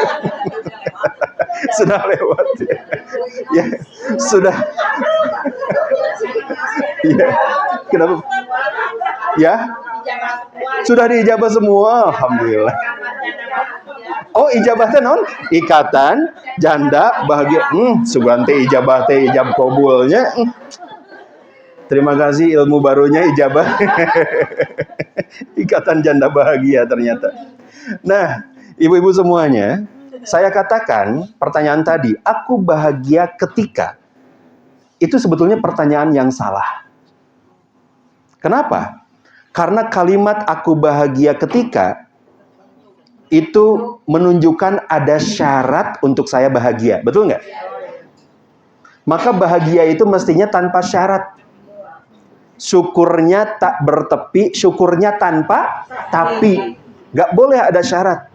Sudah lewat. Ya, sudah. Ya, kenapa? Ya, sudah diijabah semua, alhamdulillah. Oh, ijabah teh non? Ikatan janda bahagia. Sugante ijabah teh ijab kabulnya. Terima kasih ilmu barunya ijabah. Ikatan janda bahagia ternyata. Nah, ibu-ibu semuanya, saya katakan pertanyaan tadi, aku bahagia ketika, itu sebetulnya pertanyaan yang salah. Kenapa? Karena kalimat aku bahagia ketika itu menunjukkan ada syarat untuk saya bahagia. Betul nggak? Maka bahagia itu mestinya tanpa syarat. Syukurnya tak bertepi, syukurnya tanpa tapi. Nggak boleh ada syarat.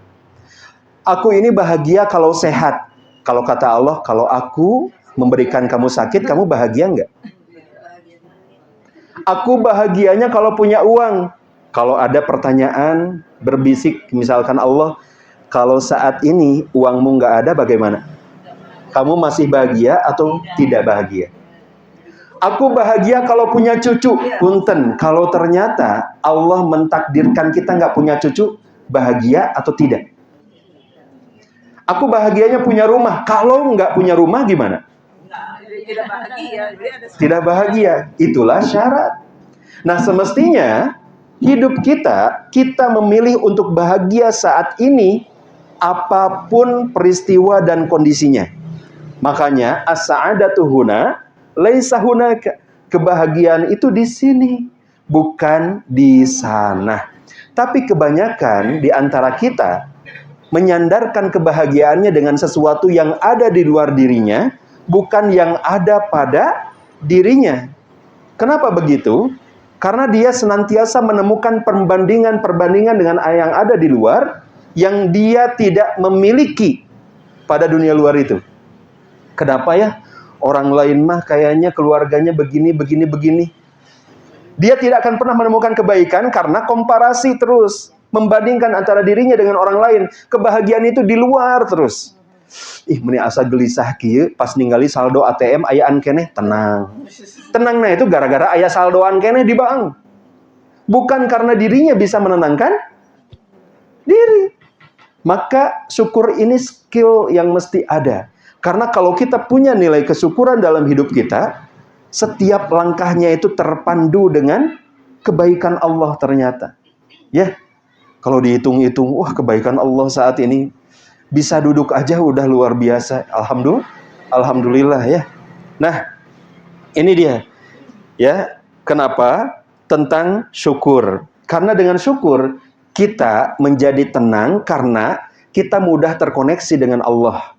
Aku ini bahagia kalau sehat. Kalau kata Allah, kalau aku memberikan kamu sakit, kamu bahagia nggak? Aku bahagianya kalau punya uang. Kalau ada pertanyaan berbisik, misalkan Allah, kalau saat ini uangmu nggak ada, bagaimana? Kamu masih bahagia atau tidak bahagia? Aku bahagia kalau punya cucu. Punten, kalau ternyata Allah mentakdirkan kita nggak punya cucu, bahagia atau tidak? Aku bahagianya punya rumah. Kalau nggak punya rumah gimana? Tidak bahagia. Itulah syarat. Nah, semestinya hidup kita memilih untuk bahagia saat ini, apapun peristiwa dan kondisinya. Makanya as-sa'adatu huna laisa hunaka. kebahagiaan itu di sini, bukan di sana. Tapi kebanyakan di antara kita menyandarkan kebahagiaannya dengan sesuatu yang ada di luar dirinya, bukan yang ada pada dirinya. Kenapa begitu? Karena dia senantiasa menemukan perbandingan dengan yang ada di luar, yang dia tidak memiliki pada dunia luar itu. Kenapa ya? Orang lain mah kayaknya keluarganya begini. Dia tidak akan pernah menemukan kebaikan karena komparasi terus. Membandingkan antara dirinya dengan orang lain. Kebahagiaan itu di luar terus. Meni asa gelisah kieu pas ningali saldo ATM ayaan keneh, tenang. Tenangnya itu gara-gara aya saldoan keneh di bank. Bukan karena dirinya bisa menenangkan diri. Maka syukur ini skill yang mesti ada. Karena kalau kita punya nilai kesyukuran dalam hidup kita, setiap langkahnya itu terpandu dengan kebaikan Allah ternyata. Ya, kalau dihitung-hitung, wah kebaikan Allah saat ini bisa duduk aja udah luar biasa. Alhamdulillah ya. Nah, ini dia. Ya, kenapa? Tentang syukur. Karena dengan syukur kita menjadi tenang karena kita mudah terkoneksi dengan Allah,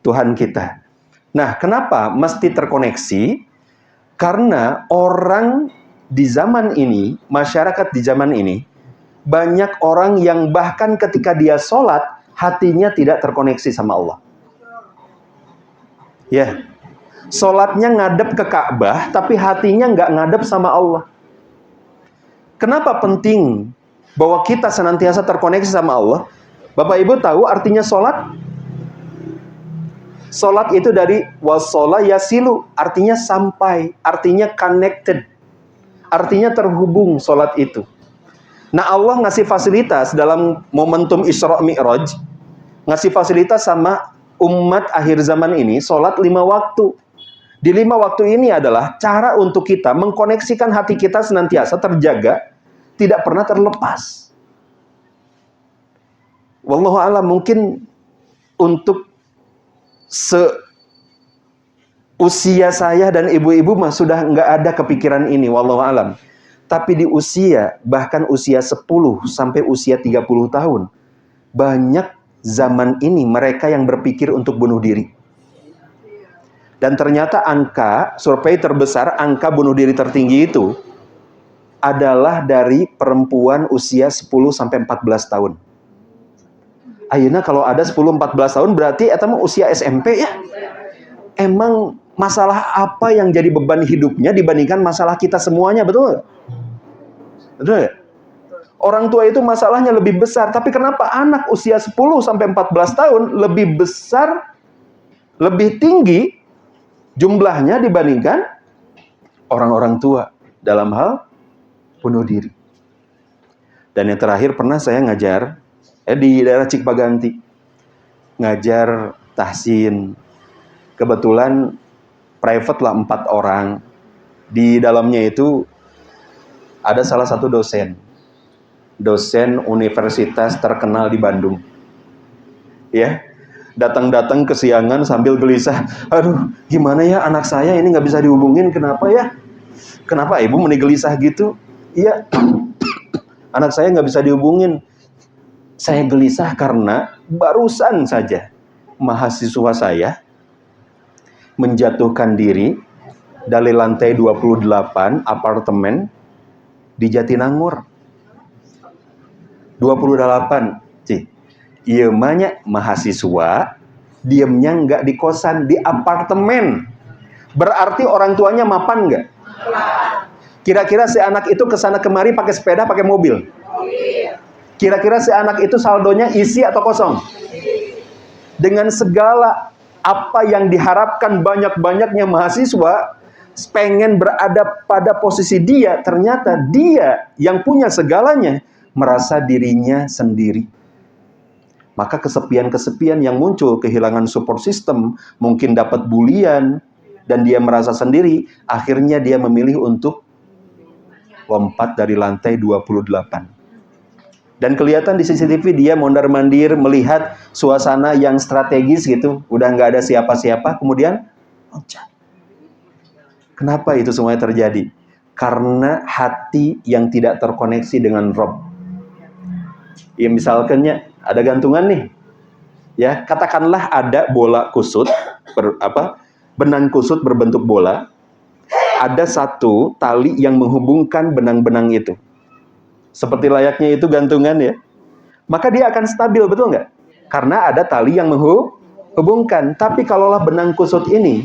Tuhan kita. Nah, kenapa mesti terkoneksi? Karena orang di zaman ini, masyarakat di zaman ini, banyak orang yang bahkan ketika dia sholat, hatinya tidak terkoneksi sama Allah. Ya, sholatnya ngadep ke Ka'bah, tapi hatinya nggak ngadep sama Allah. Kenapa penting bahwa kita senantiasa terkoneksi sama Allah? Bapak Ibu tahu artinya sholat? Sholat itu dari wassola yasilu, artinya sampai, artinya connected, artinya terhubung sholat itu. Nah, Allah ngasih fasilitas dalam momentum Isra Mi'raj, ngasih fasilitas sama umat akhir zaman ini, sholat 5 waktu. Di 5 waktu ini adalah cara untuk kita mengkoneksikan hati kita senantiasa terjaga, tidak pernah terlepas. Wallahu a'lam, mungkin untuk usia saya dan ibu-ibu mah sudah nggak ada kepikiran ini, wallahu alam. Tapi di usia, bahkan usia 10 sampai usia 30 tahun, banyak zaman ini mereka yang berpikir untuk bunuh diri. Dan ternyata angka, survei terbesar, angka bunuh diri tertinggi itu adalah dari perempuan usia 10 sampai 14 tahun. Ayeuna kalau ada 10-14 tahun berarti eta mah usia SMP ya. Emang masalah apa yang jadi beban hidupnya dibandingkan masalah kita semuanya, betul? Betul ya? Orang tua itu masalahnya lebih besar, tapi kenapa anak usia 10 sampai 14 tahun lebih besar, lebih tinggi jumlahnya dibandingkan orang-orang tua dalam hal bunuh diri. Dan yang terakhir pernah saya ngajar di daerah Cikpaganti, ngajar tahsin. Kebetulan private lah 4 orang. Di dalamnya itu ada salah satu dosen universitas terkenal di Bandung. Ya, datang-datang kesiangan sambil gelisah. Aduh, gimana ya anak saya ini nggak bisa dihubungin, kenapa ya? Kenapa ibu meni gelisah gitu? Iya, anak saya nggak bisa dihubungin. Saya gelisah karena barusan saja mahasiswa saya menjatuhkan diri dari lantai 28 apartemen di Jatinangor. 28, Cih. Ieu mah nya mahasiswa, diemnya nggak di kosan, di apartemen. Berarti orang tuanya mapan nggak? Kira-kira si anak itu kesana kemari pakai sepeda, pakai mobil? Kira-kira si anak itu saldonya isi atau kosong? Dengan segala apa yang diharapkan banyak-banyaknya mahasiswa pengen berada pada posisi dia, ternyata dia yang punya segalanya merasa dirinya sendiri. Maka kesepian-kesepian yang muncul, kehilangan support system, mungkin dapat bulian, dan dia merasa sendiri, akhirnya dia memilih untuk lompat dari lantai 28. Dan kelihatan di CCTV dia mondar-mandir melihat suasana yang strategis gitu, udah nggak ada siapa-siapa, kemudian loncat. Kenapa itu semuanya terjadi? Karena hati yang tidak terkoneksi dengan Rob. Ya misalkannya ada gantungan nih, ya katakanlah ada bola kusut, benang kusut berbentuk bola, ada satu tali yang menghubungkan benang-benang itu, seperti layaknya itu gantungan ya, maka dia akan stabil, betul nggak? Karena ada tali yang menghubungkan. Tapi kalaulah benang kusut ini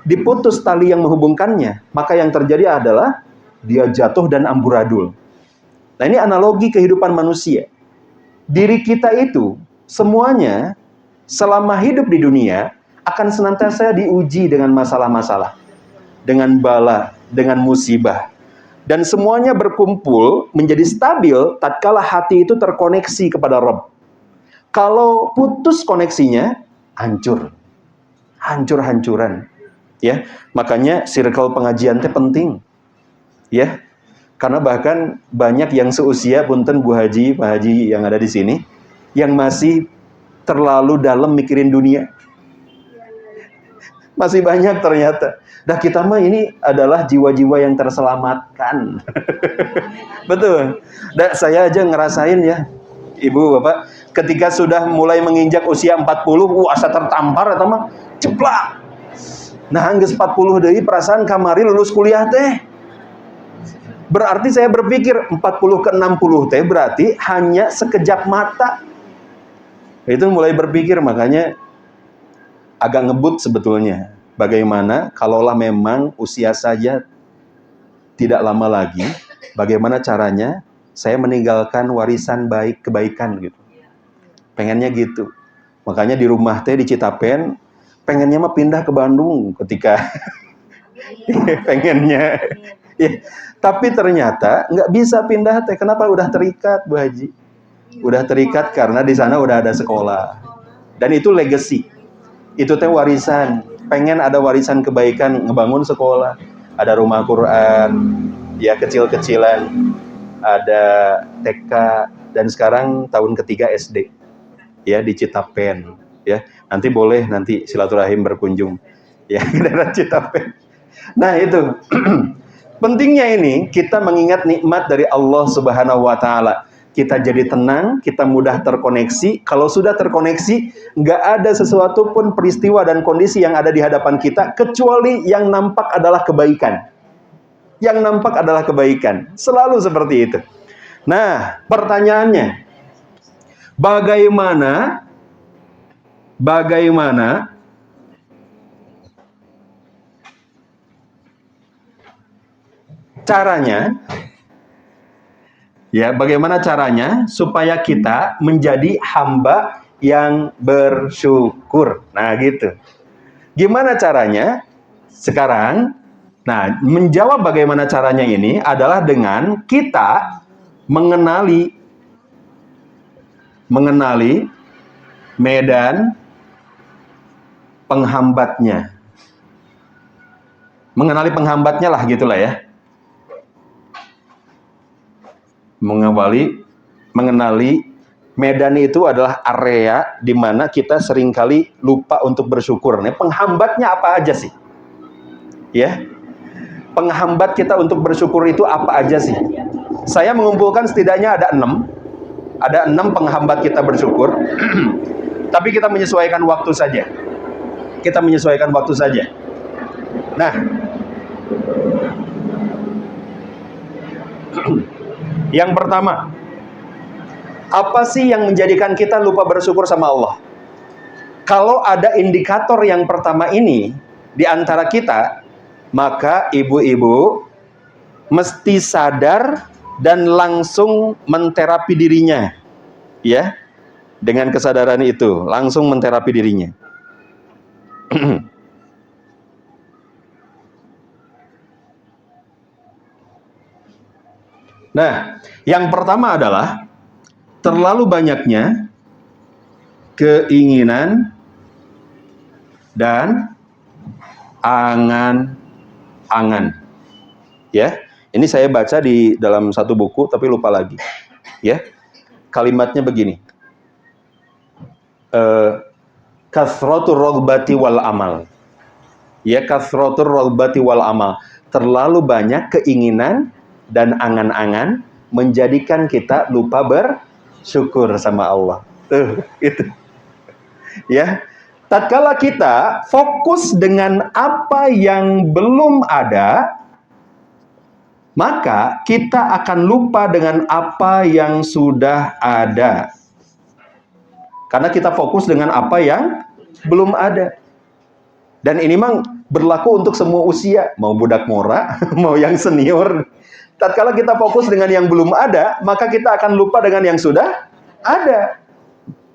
diputus tali yang menghubungkannya, maka yang terjadi adalah dia jatuh dan amburadul. Nah ini analogi kehidupan manusia. Diri kita itu semuanya selama hidup di dunia akan senantiasa diuji dengan masalah-masalah, dengan bala, dengan musibah. Dan semuanya berkumpul menjadi stabil tatkala hati itu terkoneksi kepada Rabb. Kalau putus koneksinya, hancur. Hancur-hancuran. Ya, makanya circle pengajian itu penting. Ya. Karena bahkan banyak yang seusia punten Bu Haji, Pak Haji yang ada di sini yang masih terlalu dalam mikirin dunia. Masih banyak ternyata. Dah kita mah ini adalah jiwa-jiwa yang terselamatkan. Betul. Dan saya aja ngerasain ya, Ibu, Bapak, ketika sudah mulai menginjak usia 40, asa tertampar atau mah ceplak. Nah, geus 40 deui perasaan kamari lulus kuliah teh. Berarti saya berpikir 40 ke 60 teh berarti hanya sekejap mata. Itu mulai berpikir, makanya agak ngebut sebetulnya. Bagaimana kalaulah memang usia saja tidak lama lagi, bagaimana caranya saya meninggalkan warisan baik, kebaikan gitu. Pengennya gitu. Makanya di rumah teh di Citapen, pengennya mah pindah ke Bandung ketika pengennya. Ya, tapi ternyata nggak bisa pindah teh. Kenapa? Udah terikat, Bu Haji. Udah terikat karena di sana udah ada sekolah. Dan itu legacy. Itu teh warisan. Pengen ada warisan kebaikan, ngebangun sekolah, ada rumah Quran, ya kecil-kecilan, ada TK, dan sekarang tahun ketiga SD. Ya di Citapen. Ya, nanti boleh nanti silaturahim berkunjung. Ya, ke daerah Citapen. Nah, itu. Pentingnya ini kita mengingat nikmat dari Allah Subhanahu wa taala. Kita jadi tenang, kita mudah terkoneksi. Kalau sudah terkoneksi, nggak ada sesuatu pun peristiwa dan kondisi yang ada di hadapan kita kecuali yang nampak adalah kebaikan. Yang nampak adalah kebaikan. Selalu seperti itu. Nah, pertanyaannya, bagaimana caranya, ya, bagaimana caranya supaya kita menjadi hamba yang bersyukur? Nah, gitu. Gimana caranya? Sekarang, nah, menjawab bagaimana caranya ini adalah dengan kita mengenali medan penghambatnya. Mengenali penghambatnya lah, gitulah ya. Mengenali medan itu adalah area di mana kita seringkali lupa untuk bersyukur. Nah, penghambatnya apa aja sih? Ya, penghambat kita untuk bersyukur itu apa aja sih? Saya mengumpulkan setidaknya ada 6. Ada 6 penghambat kita bersyukur. Tapi kita menyesuaikan waktu saja. Nah, yang pertama, apa sih yang menjadikan kita lupa bersyukur sama Allah? Kalau ada indikator yang pertama ini di antara kita, maka ibu-ibu mesti sadar dan langsung menterapi dirinya. Ya, dengan kesadaran itu, langsung menterapi dirinya. Nah, yang pertama adalah terlalu banyaknya keinginan dan angan-angan. Ya, ini saya baca di dalam satu buku tapi lupa lagi. Ya, kalimatnya begini. Kasratur rogbati wal amal. Ya, kathratur raghbati wal amal. Terlalu banyak keinginan dan angan-angan menjadikan kita lupa bersyukur sama Allah. Tuh, itu. Ya. Tatkala kita fokus dengan apa yang belum ada, maka kita akan lupa dengan apa yang sudah ada. Karena kita fokus dengan apa yang belum ada. Dan ini memang berlaku untuk semua usia, mau budak mora, mau yang senior. Tatkala kita fokus dengan yang belum ada, maka kita akan lupa dengan yang sudah ada.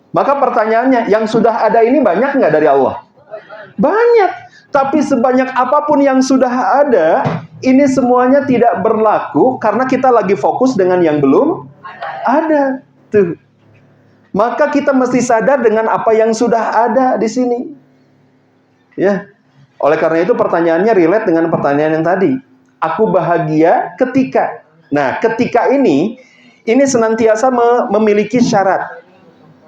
Maka pertanyaannya, yang sudah ada ini banyak nggak dari Allah? Banyak. Tapi sebanyak apapun yang sudah ada, ini semuanya tidak berlaku karena kita lagi fokus dengan yang belum ada. Tuh. Maka kita mesti sadar dengan apa yang sudah ada di sini. Ya. Oleh karena itu pertanyaannya relate dengan pertanyaan yang tadi. Aku bahagia ketika. Nah, ketika ini senantiasa memiliki syarat.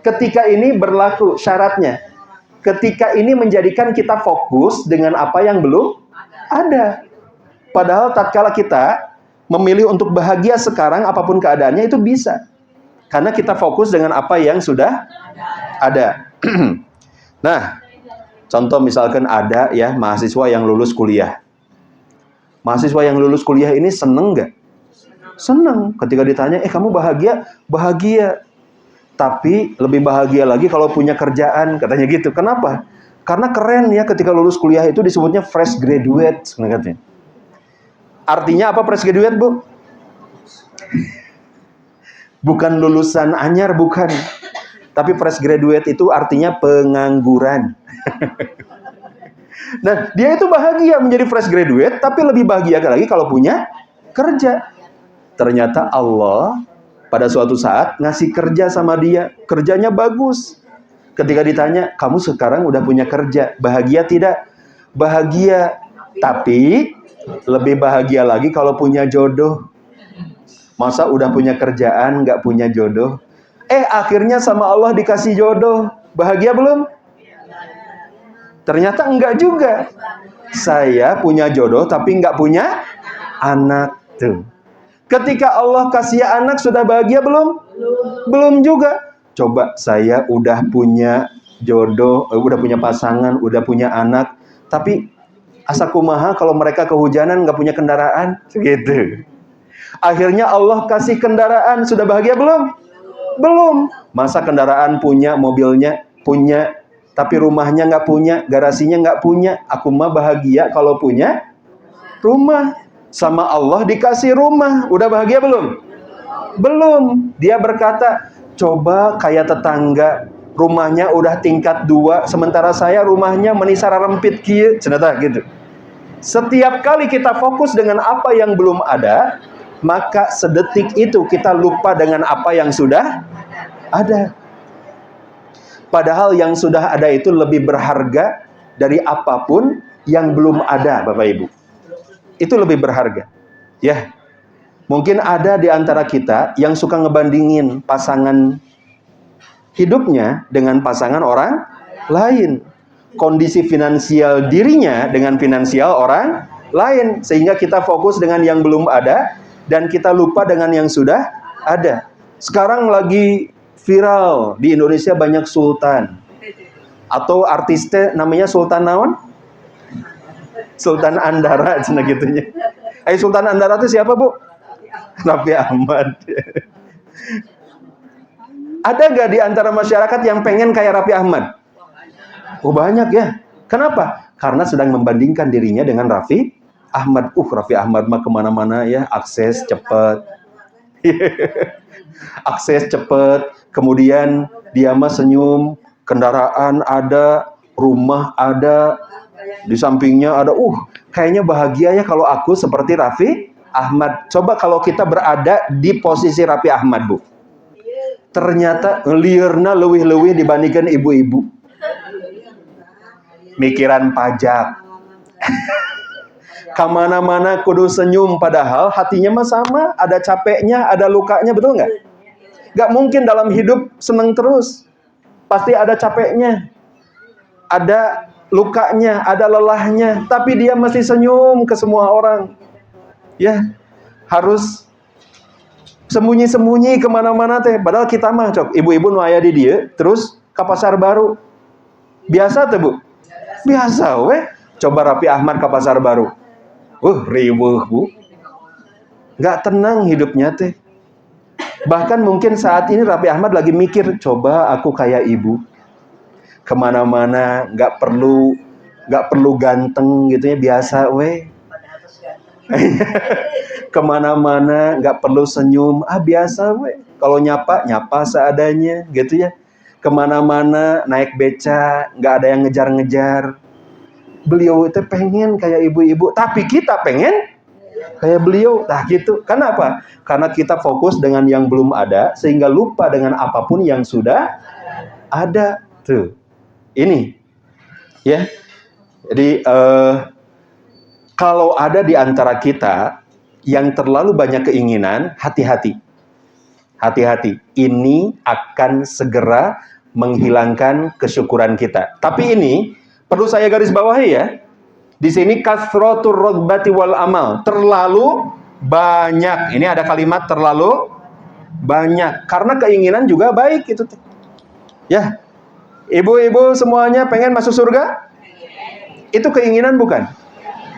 Ketika ini berlaku syaratnya. Ketika ini menjadikan kita fokus dengan apa yang belum ada. Padahal tatkala kita memilih untuk bahagia sekarang apapun keadaannya itu bisa. Karena kita fokus dengan apa yang sudah ada. Nah, contoh misalkan ada ya mahasiswa yang lulus kuliah. Mahasiswa yang lulus kuliah ini seneng nggak? Seneng. Ketika ditanya, kamu bahagia? Bahagia. Tapi lebih bahagia lagi kalau punya kerjaan, katanya gitu. Kenapa? Karena keren ya ketika lulus kuliah itu disebutnya fresh graduate. Katanya. Artinya apa fresh graduate, Bu? Bukan lulusan anyar, bukan. Tapi fresh graduate itu artinya pengangguran. Nah, dia itu bahagia menjadi fresh graduate, tapi lebih bahagia lagi kalau punya kerja. Ternyata Allah pada suatu saat ngasih kerja sama dia. Kerjanya bagus. Ketika ditanya, kamu sekarang udah punya kerja, bahagia tidak? Bahagia. Tapi lebih bahagia lagi kalau punya jodoh. Masa udah punya kerjaan, nggak punya jodoh? Akhirnya sama Allah dikasih jodoh. Bahagia belum? Ternyata enggak juga. Saya punya jodoh tapi enggak punya anak. Tuh. Ketika Allah kasih anak sudah bahagia belum? Belum juga. Coba saya udah punya jodoh, udah punya pasangan, udah punya anak, tapi asa kumaha kalau mereka kehujanan nggak punya kendaraan, gitu. Akhirnya Allah kasih kendaraan, sudah bahagia belum? Belum. Masa kendaraan punya, mobilnya punya, tapi rumahnya nggak punya, garasinya nggak punya. Aku mah bahagia kalau punya rumah. Sama Allah dikasih rumah. Udah bahagia belum? Belum. Dia berkata, coba kayak tetangga, rumahnya udah tingkat 2, sementara saya rumahnya menisara rempit kieu, cenah gitu. Setiap kali kita fokus dengan apa yang belum ada, maka sedetik itu kita lupa dengan apa yang sudah ada. Padahal yang sudah ada itu lebih berharga dari apapun yang belum ada, Bapak Ibu. Itu lebih berharga. Ya. Mungkin ada di antara kita yang suka ngebandingin pasangan hidupnya dengan pasangan orang lain. Kondisi finansial dirinya dengan finansial orang lain. Sehingga kita fokus dengan yang belum ada dan kita lupa dengan yang sudah ada. Sekarang lagi viral di Indonesia banyak sultan. Atau artisnya namanya Sultan naon? Sultan Andara, cina gitunya. Sultan Andara itu siapa, Bu? Raffi Ahmad. Ada gak di antara masyarakat yang pengen kayak Raffi Ahmad? Oh banyak ya. Kenapa? Karena sedang membandingkan dirinya dengan Raffi Ahmad. Raffi Ahmad mah kemana-mana ya, akses cepat. Akses cepat. Kemudian dia mah senyum, kendaraan ada, rumah ada, di sampingnya ada. Kayaknya bahagia ya kalau aku seperti Raffi Ahmad. Coba kalau kita berada di posisi Raffi Ahmad, Bu. Ternyata liurna leuwih-leuwih dibandingkan ibu-ibu. Mikiran pajak. Kemana-mana kudu senyum, padahal hatinya mah sama, ada capeknya, ada lukanya, betul nggak? Nggak mungkin dalam hidup seneng terus. Pasti ada capeknya. Ada lukanya, ada lelahnya, tapi dia masih senyum ke semua orang. Ya, harus sembunyi-sembunyi kemana-mana teh. Padahal kita mah cok, ibu-ibu nu aya di dia, terus ke pasar baru. Biasa tuh bu? Biasa weh. Coba Raffi Ahmad ke pasar baru. Riweuh bu. Gak tenang hidupnya teh. Bahkan mungkin saat ini Raffi Ahmad lagi mikir, coba aku kayak ibu. Kemana-mana gak perlu ganteng gitu ya, biasa weh. Kemana-mana gak perlu senyum, biasa weh. Kalau nyapa seadanya gitu ya. Kemana-mana naik beca, gak ada yang ngejar-ngejar. Beliau itu pengen kayak ibu-ibu, tapi kita pengen kayak beliau. Nah gitu. Kenapa? Karena kita fokus dengan yang belum ada, sehingga lupa dengan apapun yang sudah ada. Tuh. Ini. Ya. Jadi, kalau ada di antara kita yang terlalu banyak keinginan, hati-hati. Hati-hati. Ini akan segera menghilangkan kesyukuran kita. Tapi ini perlu saya garis bawahi ya. Di sini kasratur raghbati wal amal, terlalu banyak. Ini ada kalimat terlalu banyak, karena keinginan juga baik itu. Ya. Ibu-ibu semuanya pengen masuk surga? Itu keinginan bukan?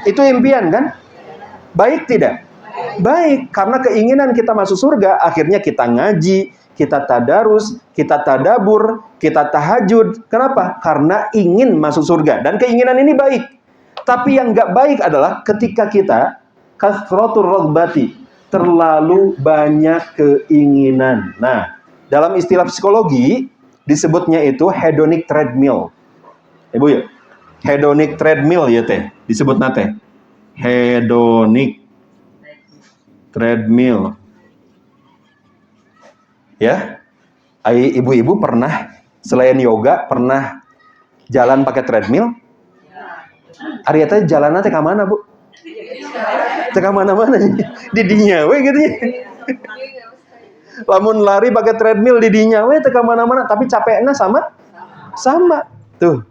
Itu impian kan? Baik tidak? Baik, karena keinginan kita masuk surga, akhirnya kita ngaji, kita tadarus, kita tadabur, kita tahajud. Kenapa? Karena ingin masuk surga. Dan keinginan ini baik. Tapi yang nggak baik adalah ketika kita kasratur raghbati, terlalu banyak keinginan. Nah, dalam istilah psikologi disebutnya itu hedonic treadmill. Ibu ya, hedonic treadmill ya teh, disebut nate. Hedonic treadmill. Ya, ibu-ibu pernah selain yoga pernah jalan pakai treadmill? Arya teh jalan teh ke mana bu? Teh ke mana-mana di dinya we gitu ya. Lamun lari pakai treadmill di dinya we teh ke mana-mana, tapi capeknya sama. Tuh.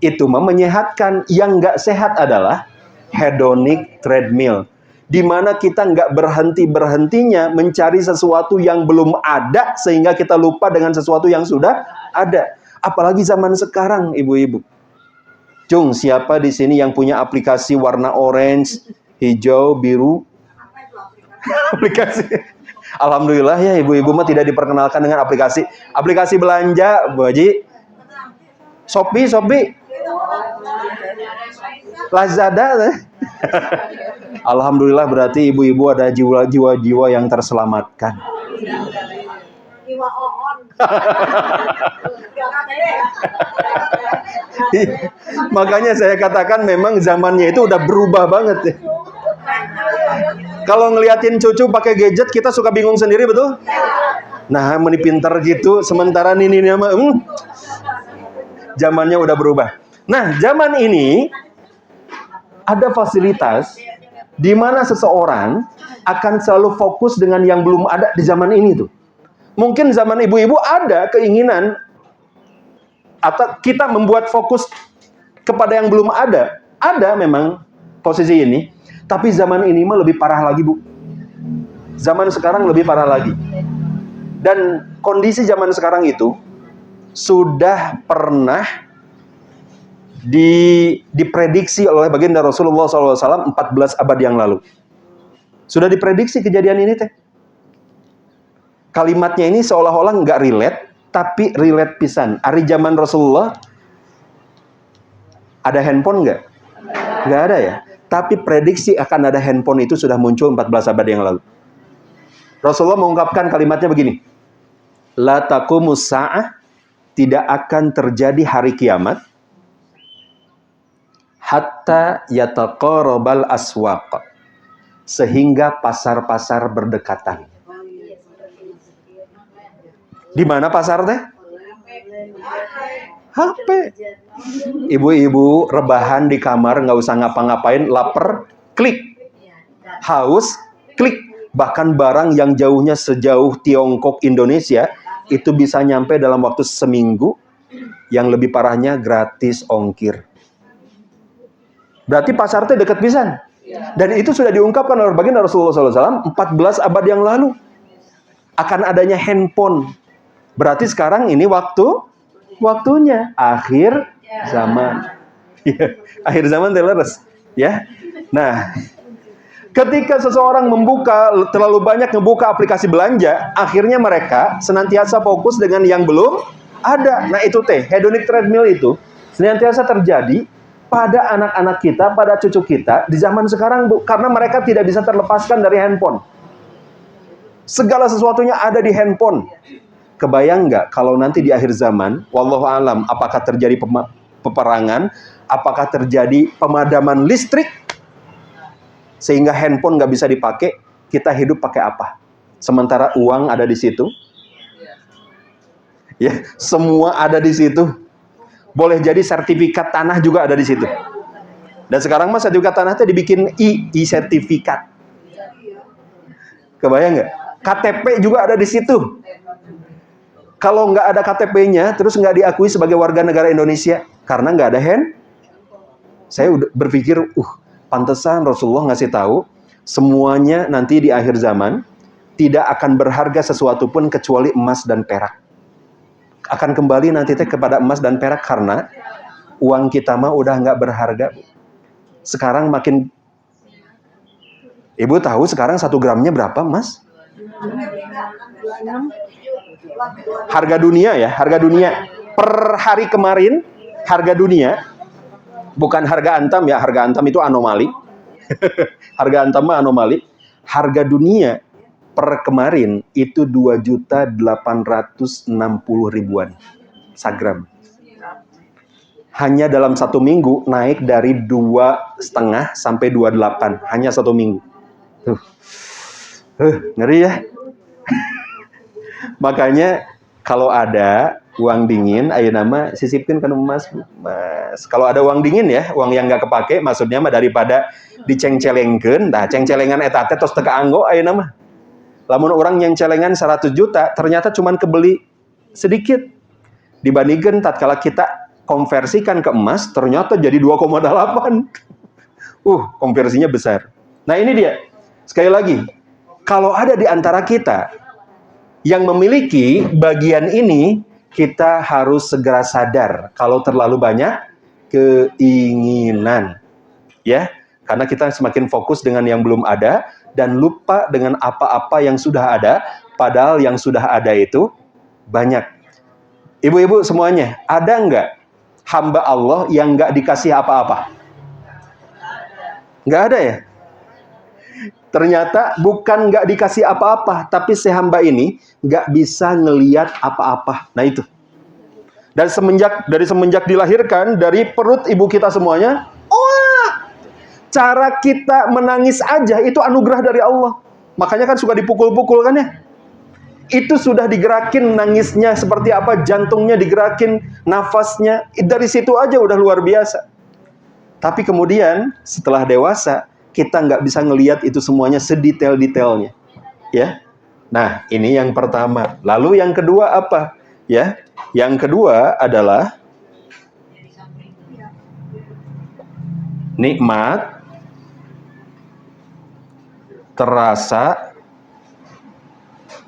Itu mah menyehatkan. Yang nggak sehat adalah hedonic treadmill, di mana kita nggak berhenti-berhentinya mencari sesuatu yang belum ada, sehingga kita lupa dengan sesuatu yang sudah ada. Apalagi zaman sekarang, ibu-ibu. Cung, siapa di sini yang punya aplikasi warna orange, hijau, biru? Aplikasi. Alhamdulillah ya, ibu-ibu mah tidak diperkenalkan dengan aplikasi. Aplikasi belanja, Bu Haji. Shopee. Lazada. Alhamdulillah, berarti ibu-ibu ada jiwa-jiwa yang terselamatkan. Makanya saya katakan memang zamannya itu udah berubah banget ya. Kalau ngeliatin cucu pakai gadget kita suka bingung sendiri, betul? Nah, meni pinter gitu, sementara ini mah zamannya udah berubah. Nah, zaman ini ada fasilitas di mana seseorang akan selalu fokus dengan yang belum ada di zaman ini tuh. Mungkin zaman ibu-ibu ada keinginan atau kita membuat fokus kepada yang belum ada. Ada memang posisi ini, tapi zaman ini mah lebih parah lagi, Bu. Zaman sekarang lebih parah lagi. Dan kondisi zaman sekarang itu sudah pernah diprediksi oleh baginda Rasulullah SAW 14 abad yang lalu. Sudah diprediksi kejadian ini teh. Kalimatnya ini seolah-olah nggak relate, tapi relate pisan. Ari zaman Rasulullah ada handphone nggak? Nggak ada ya. Tapi prediksi akan ada handphone itu sudah muncul 14 abad yang lalu. Rasulullah mengungkapkan kalimatnya begini. La taqumus sa'ah, tidak akan terjadi hari kiamat hatta yataqarabal aswaq, sehingga pasar-pasar berdekatan. Di mana pasar teh? HP. Ibu-ibu rebahan di kamar, nggak usah ngapa-ngapain, lapar, klik. Haus, klik. Bahkan barang yang jauhnya sejauh Tiongkok, Indonesia, itu bisa nyampe dalam waktu seminggu. Yang lebih parahnya gratis ongkir. Berarti pasar teh dekat pisan. Dan itu sudah diungkapkan oleh baginda Rasulullah SAW 14 abad yang lalu. Akan adanya handphone. Berarti sekarang ini waktunya. Akhir zaman. Akhir zaman terleres. Ya. Nah, ketika seseorang terlalu banyak membuka aplikasi belanja, akhirnya mereka senantiasa fokus dengan yang belum ada. Nah itu hedonic treadmill itu senantiasa terjadi pada anak-anak kita, pada cucu kita di zaman sekarang, Bu, karena mereka tidak bisa terlepaskan dari handphone. Segala sesuatunya ada di handphone. Kebayang nggak kalau nanti di akhir zaman, wallahu alam, apakah terjadi peperangan, apakah terjadi pemadaman listrik, sehingga handphone nggak bisa dipakai, kita hidup pakai apa? Sementara uang ada di situ, ya, semua ada di situ. Boleh jadi sertifikat tanah juga ada di situ. Dan sekarang mas sertifikat tanah itu dibikin sertifikat. Kebayang nggak? KTP juga ada di situ. Kalau nggak ada KTP-nya, terus nggak diakui sebagai warga negara Indonesia karena nggak ada saya udah berpikir, pantesan Rasulullah ngasih tahu semuanya nanti di akhir zaman tidak akan berharga sesuatu pun kecuali emas dan perak. Akan kembali nanti kepada emas dan perak karena uang kita mah udah nggak berharga. Sekarang makin, Ibu tahu sekarang 1 gramnya berapa, Mas? Harga dunia ya, harga dunia per hari kemarin, harga dunia bukan harga Antam ya, harga Antam itu anomali. Harga Antam mah anomali. Harga dunia per kemarin itu 2.860.000 sagram. Hanya dalam 1 minggu naik dari 2,5 sampai 28, hanya 1 minggu. Ngeri ya. Makanya kalau ada uang dingin, ayo nama sisipkan ke Mas. Kalau ada uang dingin ya, uang yang nggak kepake, maksudnya mah daripada diceng-celengkeun, ceng-celengan eta teh tos teu kaanggo ayo nama. Lamun orang yang celengan 100 juta, ternyata cuman kebeli sedikit. Dibandingkan tatkala kita konversikan ke emas, ternyata jadi 2,8. Konversinya besar. Nah ini dia. Sekali lagi, kalau ada di antara kita yang memiliki bagian ini, kita harus segera sadar kalau terlalu banyak keinginan. Ya, karena kita semakin fokus dengan yang belum ada dan lupa dengan apa-apa yang sudah ada, padahal yang sudah ada itu banyak. Ibu-ibu semuanya, ada nggak hamba Allah yang nggak dikasih apa-apa? Nggak ada ya? Ternyata bukan nggak dikasih apa-apa, tapi si hamba ini nggak bisa ngelihat apa-apa. Nah itu. Dan dari semenjak dilahirkan dari perut ibu kita semuanya, cara kita menangis aja itu anugerah dari Allah. Makanya kan suka dipukul-pukul kan ya. Itu sudah digerakin nangisnya seperti apa, jantungnya digerakin, nafasnya. Dari situ aja udah luar biasa. Tapi kemudian setelah dewasa, kita nggak bisa ngelihat itu semuanya sedetail-detailnya. Ya. Nah, ini yang pertama. Lalu yang kedua apa? Ya. Yang kedua adalah nikmat terasa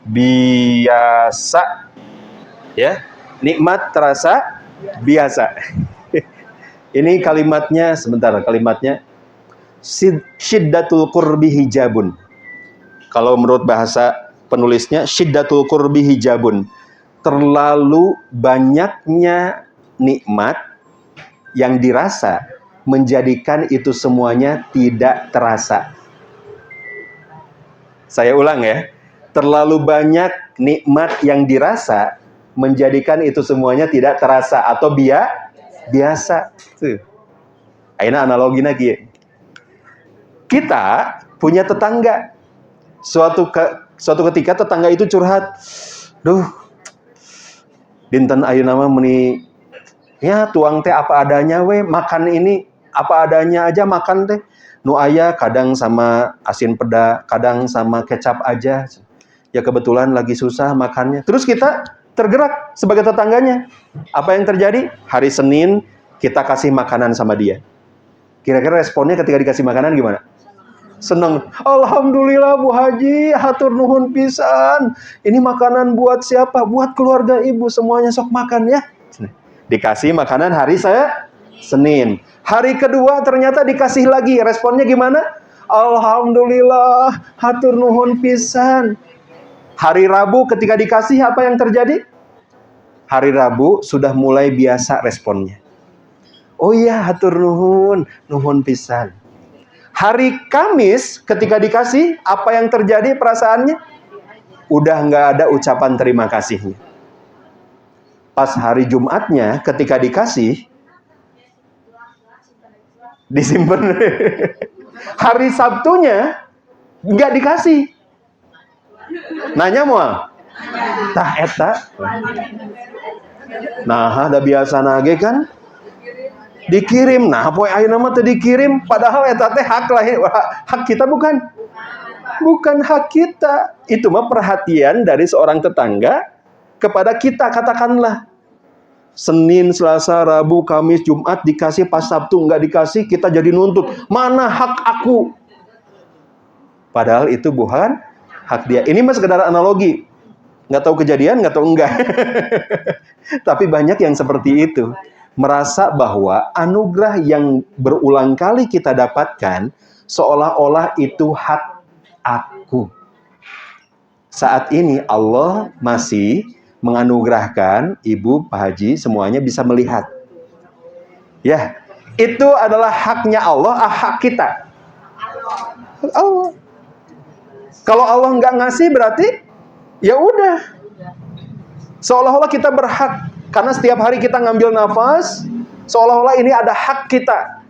biasa. Ya. Nikmat terasa biasa. Ini kalimatnya, sebentar, kalimatnya syiddatul qurbi hijabun. Kalau menurut bahasa penulisnya, syiddatul qurbi hijabun. Terlalu banyaknya nikmat yang dirasa menjadikan itu semuanya tidak terasa. Saya ulang ya. Terlalu banyak nikmat yang dirasa menjadikan itu semuanya tidak terasa atau biasa. Tuh. Aina analoginya kieu. Kita punya tetangga. Suatu ketika tetangga itu curhat. Duh, dinten ayeuna mah meuni ya tuang teh apa adanya we, makan ini apa adanya aja makan teh. Nu aya kadang sama asin peda, kadang sama kecap aja. Ya kebetulan lagi susah makannya. Terus kita tergerak sebagai tetangganya. Apa yang terjadi? Hari Senin kita kasih makanan sama dia. Kira-kira responnya ketika dikasih makanan gimana? Senang. Alhamdulillah Bu Haji, hatur nuhun pisan. Ini makanan buat siapa? Buat keluarga ibu, semuanya sok makan ya. Dikasih makanan hari Senin. Hari kedua ternyata dikasih lagi. Responnya gimana? Alhamdulillah, hatur nuhun pisan. Hari Rabu ketika dikasih apa yang terjadi? Hari Rabu sudah mulai biasa responnya. Oh iya, hatur nuhun, nuhun pisan. Hari Kamis ketika dikasih, apa yang terjadi perasaannya? Udah nggak ada ucapan terima kasihnya. Pas hari Jumatnya ketika dikasih, disimpan. Hari Sabtunya nggak dikasih. Nanya moal? Tah eta. Nah, ada biasa nage kan? Dikirim. Nah, poe ayeuna mah teu dikirim, padahal eta teh hak lah, hak kita bukan? Bukan hak kita. Itu mah perhatian dari seorang tetangga kepada kita, katakanlah. Senin, Selasa, Rabu, Kamis, Jumat dikasih, pas Sabtu enggak dikasih, kita jadi nuntut. Mana hak aku? Padahal itu bukan hak dia. Ini mah sekedar analogi. Nggak tahu kejadian, nggak tahu enggak. Tapi banyak yang seperti itu. Merasa bahwa anugerah yang berulang kali kita dapatkan seolah-olah itu hak aku. Saat ini Allah masih menganugerahkan ibu, Pak Haji, semuanya bisa melihat. Ya, itu adalah haknya Allah, hak kita. Allah. Kalau Allah nggak ngasih berarti ya udah. Seolah-olah kita berhak. Karena setiap hari kita ngambil nafas, seolah-olah ini ada hak kita.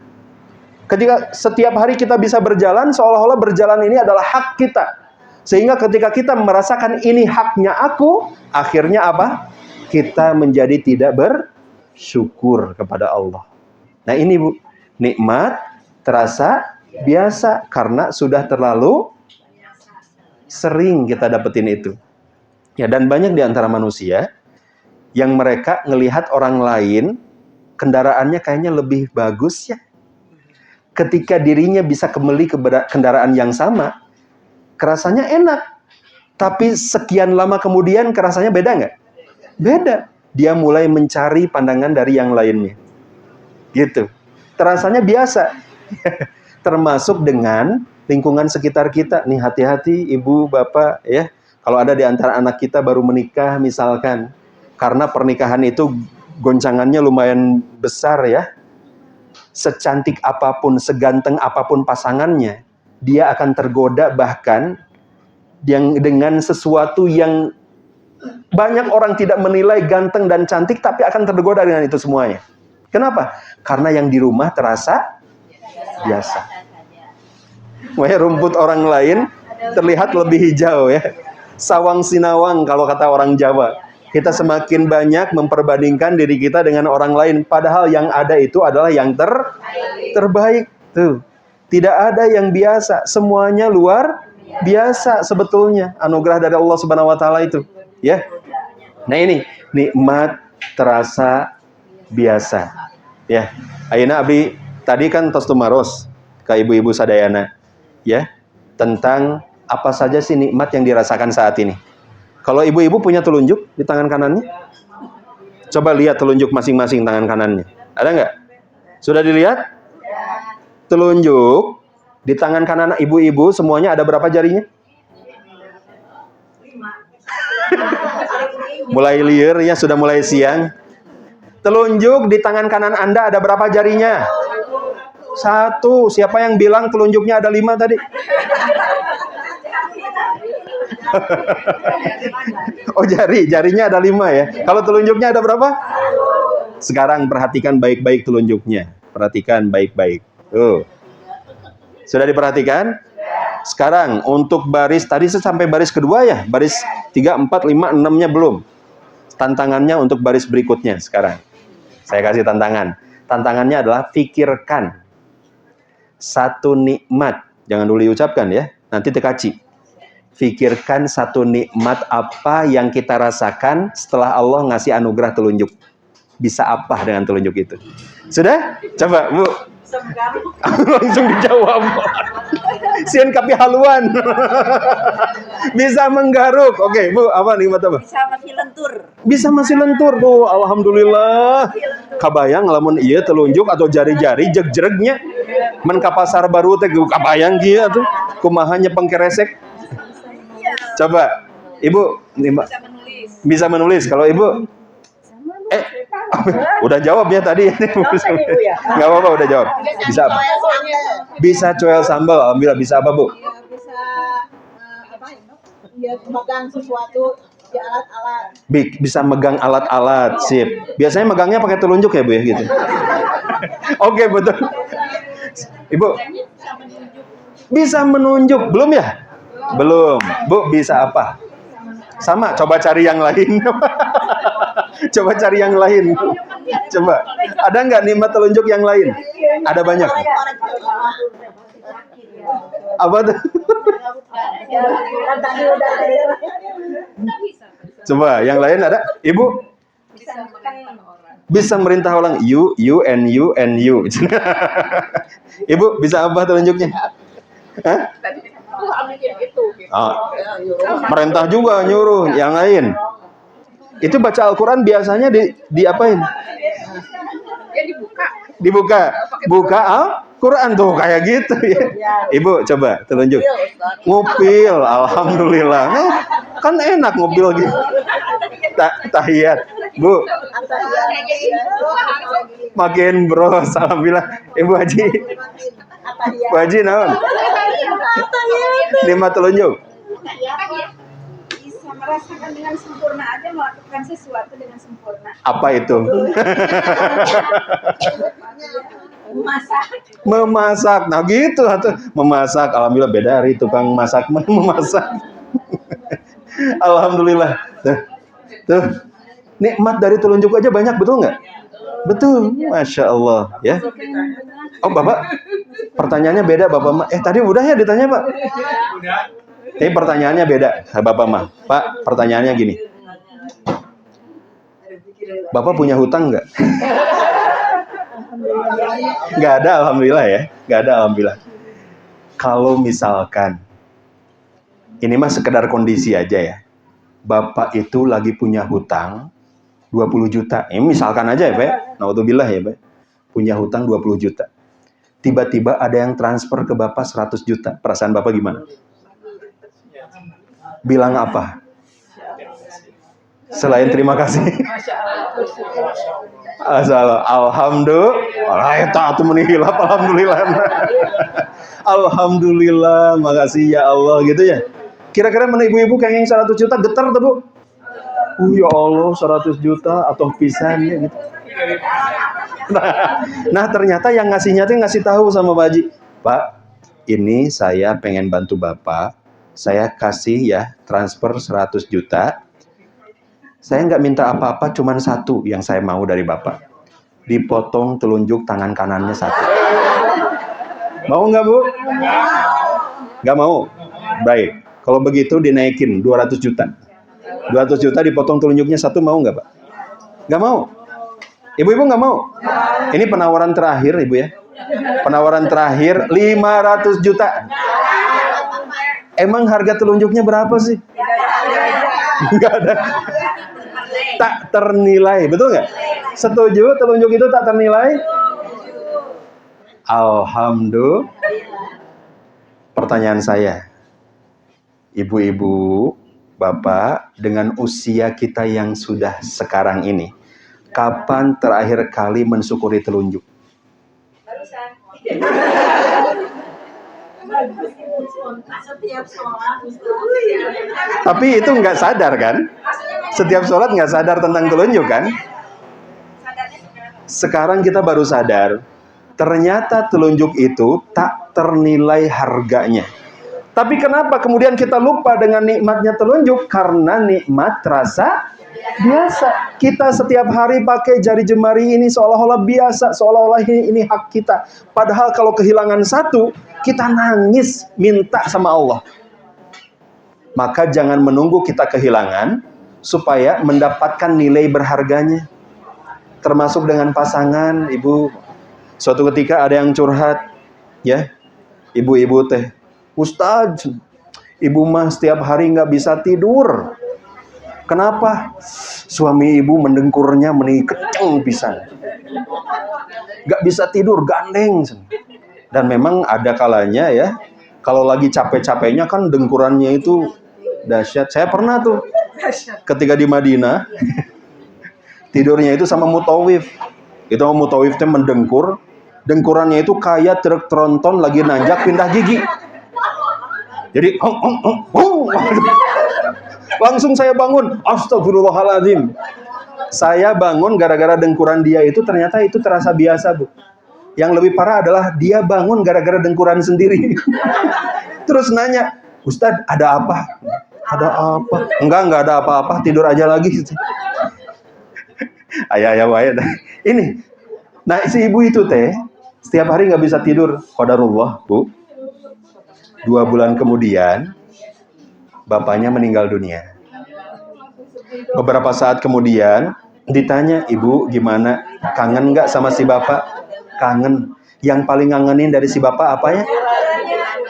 Ketika setiap hari kita bisa berjalan, seolah-olah berjalan ini adalah hak kita. Sehingga ketika kita merasakan ini haknya aku, akhirnya apa? Kita menjadi tidak bersyukur kepada Allah. Nah ini Bu, nikmat terasa biasa karena sudah terlalu sering kita dapetin itu. Ya, dan banyak di antara manusia yang mereka ngelihat orang lain kendaraannya kayaknya lebih bagus ya. Ketika dirinya bisa kembali ke kendaraan yang sama, kerasanya enak. Tapi sekian lama kemudian kerasanya beda nggak? Beda. Dia mulai mencari pandangan dari yang lainnya. Gitu. Terasanya biasa. Termasuk dengan lingkungan sekitar kita. Nih hati-hati ibu, bapak ya. Kalau ada di antara anak kita baru menikah misalkan. Karena pernikahan itu goncangannya lumayan besar ya. Secantik apapun, seganteng apapun pasangannya, dia akan tergoda bahkan yang dengan sesuatu yang banyak orang tidak menilai ganteng dan cantik, tapi akan tergoda dengan itu semuanya. Kenapa? Karena yang di rumah terasa biasa. Rumput orang lain terlihat lebih hijau ya. Sawang sinawang kalau kata orang Jawa. Kita semakin banyak memperbandingkan diri kita dengan orang lain. Padahal yang ada itu adalah yang terbaik. Tuh. Tidak ada yang biasa. Semuanya luar biasa sebetulnya. Anugerah dari Allah Subhanahu wa Ta'ala itu. Ya. Nah ini. Nikmat terasa biasa. Ya. Ayeuna Abi, tadi kan tos tumaros ke ibu-ibu sadayana. Ya. Tentang apa saja sih nikmat yang dirasakan saat ini. Kalau ibu-ibu punya telunjuk di tangan kanannya, coba lihat telunjuk masing-masing tangan kanannya. Ada nggak? Sudah dilihat? Telunjuk di tangan kanan ibu-ibu semuanya ada berapa jarinya? 5. Mulai liar ya, sudah mulai siang. Telunjuk di tangan kanan Anda ada berapa jarinya? 1. Siapa yang bilang telunjuknya ada 5 tadi? Oh jarinya ada 5 ya. Kalau telunjuknya ada berapa? Sekarang perhatikan baik-baik telunjuknya. Perhatikan baik-baik. Sudah diperhatikan? Sekarang untuk baris, tadi sampai baris kedua ya. Baris 3, 4, 5, 6-nya belum. Tantangannya untuk baris berikutnya sekarang. Saya kasih tantangan. Tantangannya adalah pikirkan satu nikmat. Jangan dulu diucapkan ya. Nanti tekaci. Pikirkan satu nikmat apa yang kita rasakan setelah Allah ngasih anugerah telunjuk. Bisa apa dengan telunjuk itu? Sudah? Coba Bu. Langsung dijawab. Sieun kapi haluan. Bisa menggaruk. Oke, Bu, apa nikmat apa? Bisa masih lentur. Bisa masih lentur tuh, alhamdulillah. Kabayang lamun ieu telunjuk atau jari-jari jegjregnya. Men ka pasar baru teh kabayang kieu tuh. Kumaha nyepeng keresek. Coba, Ibu bisa menulis. Kalau Ibu udah jawab ya tadi. Nggak apa-apa, udah jawab. Bisa apa? Bisa coel sambal. Alhamdulillah. Bisa apa, Bu? Ya, bisa apa ya? Megang sesuatu di alat-alat. Bisa megang alat-alat. Sip. Biasanya megangnya pakai telunjuk ya, Bu ya gitu. Oke, betul. Ibu bisa menunjuk. Belum ya? Belum. Bu, bisa apa? Sama, coba cari yang lain. Coba cari yang lain. Coba. Ada nggak nikmat telunjuk yang lain? Ada banyak. Apa tuh? Coba, yang lain ada? Ibu? Bisa merintah orang. You and you and you. Ibu, bisa apa telunjuknya? Hah? Merintah juga nyuruh yang lain. Itu baca Al-Quran biasanya diapain? Ya dibuka. Dibuka. Buka Al-Quran tuh kayak gitu ya. Ibu coba telunjuk. Ngupil, alhamdulillah. Kan enak ngupil gitu. Tahiyat. Bu. Makin bros, alhamdulillah. Ibu Haji. Bu Haji naon? Lima telunjuk. Bisa merasakan dengan sempurna aja, melakukan sesuatu dengan sempurna. Apa itu? Memasak. Nah gitu atau memasak. Alhamdulillah beda hari tukang masak memasak. Alhamdulillah. Tuh. Nikmat dari telunjuk aja banyak, betul nggak? Betul. Masya Allah ya. Oh Bapak, pertanyaannya beda Bapak Ma. Tadi udah ya ditanya Pak? Udah. Tapi pertanyaannya beda Bapak Ma. Pak, pertanyaannya gini. Bapak punya hutang nggak? Nggak ada, alhamdulillah ya. Nggak ada, alhamdulillah. Kalau misalkan, ini mah sekedar kondisi aja ya. Bapak itu lagi punya hutang 20 juta. Ini misalkan aja ya Pak. Naudzubillah ya Pak. Punya hutang 20 juta. Tiba-tiba ada yang transfer ke Bapak 100 juta. Perasaan Bapak gimana? Bilang apa? Selain terima kasih. Alhamdulillah. Alhamdulillah. Alhamdulillah. Makasih ya Allah gitu ya. Kira-kira mana ibu-ibu kayaknya yang 100 juta getar tuh Bu? Ya Allah 100 juta atau pisan ya gitu. Nah ternyata yang ngasihnya tuh ngasih tahu sama Pak Haji. Pak, ini saya pengen bantu Bapak. Saya kasih ya transfer 100 juta. Saya nggak minta apa-apa, cuman satu yang saya mau dari Bapak. Dipotong telunjuk tangan kanannya satu. Mau nggak Bu? Nggak mau? Baik. Kalau begitu dinaikin 200 juta. 200 juta dipotong telunjuknya satu, mau nggak Pak? Nggak mau? Ibu-ibu nggak mau? Ini penawaran terakhir Ibu ya. Penawaran terakhir 500 juta. Emang harga telunjuknya berapa sih? Nggak ada. Tak ternilai, betul nggak? Setuju telunjuk itu tak ternilai? Alhamdulillah. Pertanyaan saya, ibu-ibu, bapak, dengan usia kita yang sudah sekarang ini, kapan terakhir kali mensyukuri telunjuk? Tapi itu nggak sadar kan? Setiap sholat nggak sadar tentang telunjuk kan? Sekarang kita baru sadar, ternyata telunjuk itu tak ternilai harganya. Tapi kenapa kemudian kita lupa dengan nikmatnya telunjuk? Karena nikmat terasa biasa. Kita setiap hari pakai jari jemari ini seolah-olah biasa, seolah-olah ini hak kita. Padahal kalau kehilangan satu, kita nangis minta sama Allah. Maka jangan menunggu kita kehilangan supaya mendapatkan nilai berharganya. Termasuk dengan pasangan, ibu. Suatu ketika ada yang curhat, ya, ibu-ibu teh, Ustaz, ibu mah setiap hari nggak bisa tidur. Kenapa? Suami ibu mendengkurnya meni kenceng pisan. Nggak bisa tidur, gandeng. Dan memang ada kalanya ya, kalau lagi capek-capeknya kan dengkurannya itu dahsyat. Saya pernah tuh ketika di Madinah tidurnya itu sama mutawif. Itu mutawif teh mendengkur, dengkurannya itu kayak truk tronton lagi nanjak pindah gigi. Jadi langsung saya bangun, astagfirullahaladzim. Saya bangun gara-gara dengkuran dia itu ternyata itu terasa biasa, Bu. Yang lebih parah adalah dia bangun gara-gara dengkuran sendiri. Terus nanya, Ustadz ada apa? Ada apa? Enggak ada apa-apa, tidur aja lagi. Ayah wae. Ini, nah si ibu itu teh setiap hari nggak bisa tidur. Qadarullah, Bu. 2 bulan kemudian bapaknya meninggal dunia. Beberapa saat kemudian ditanya, ibu gimana? Kangen nggak sama si bapak? Kangen. Yang paling ngangenin dari si bapak apa ya?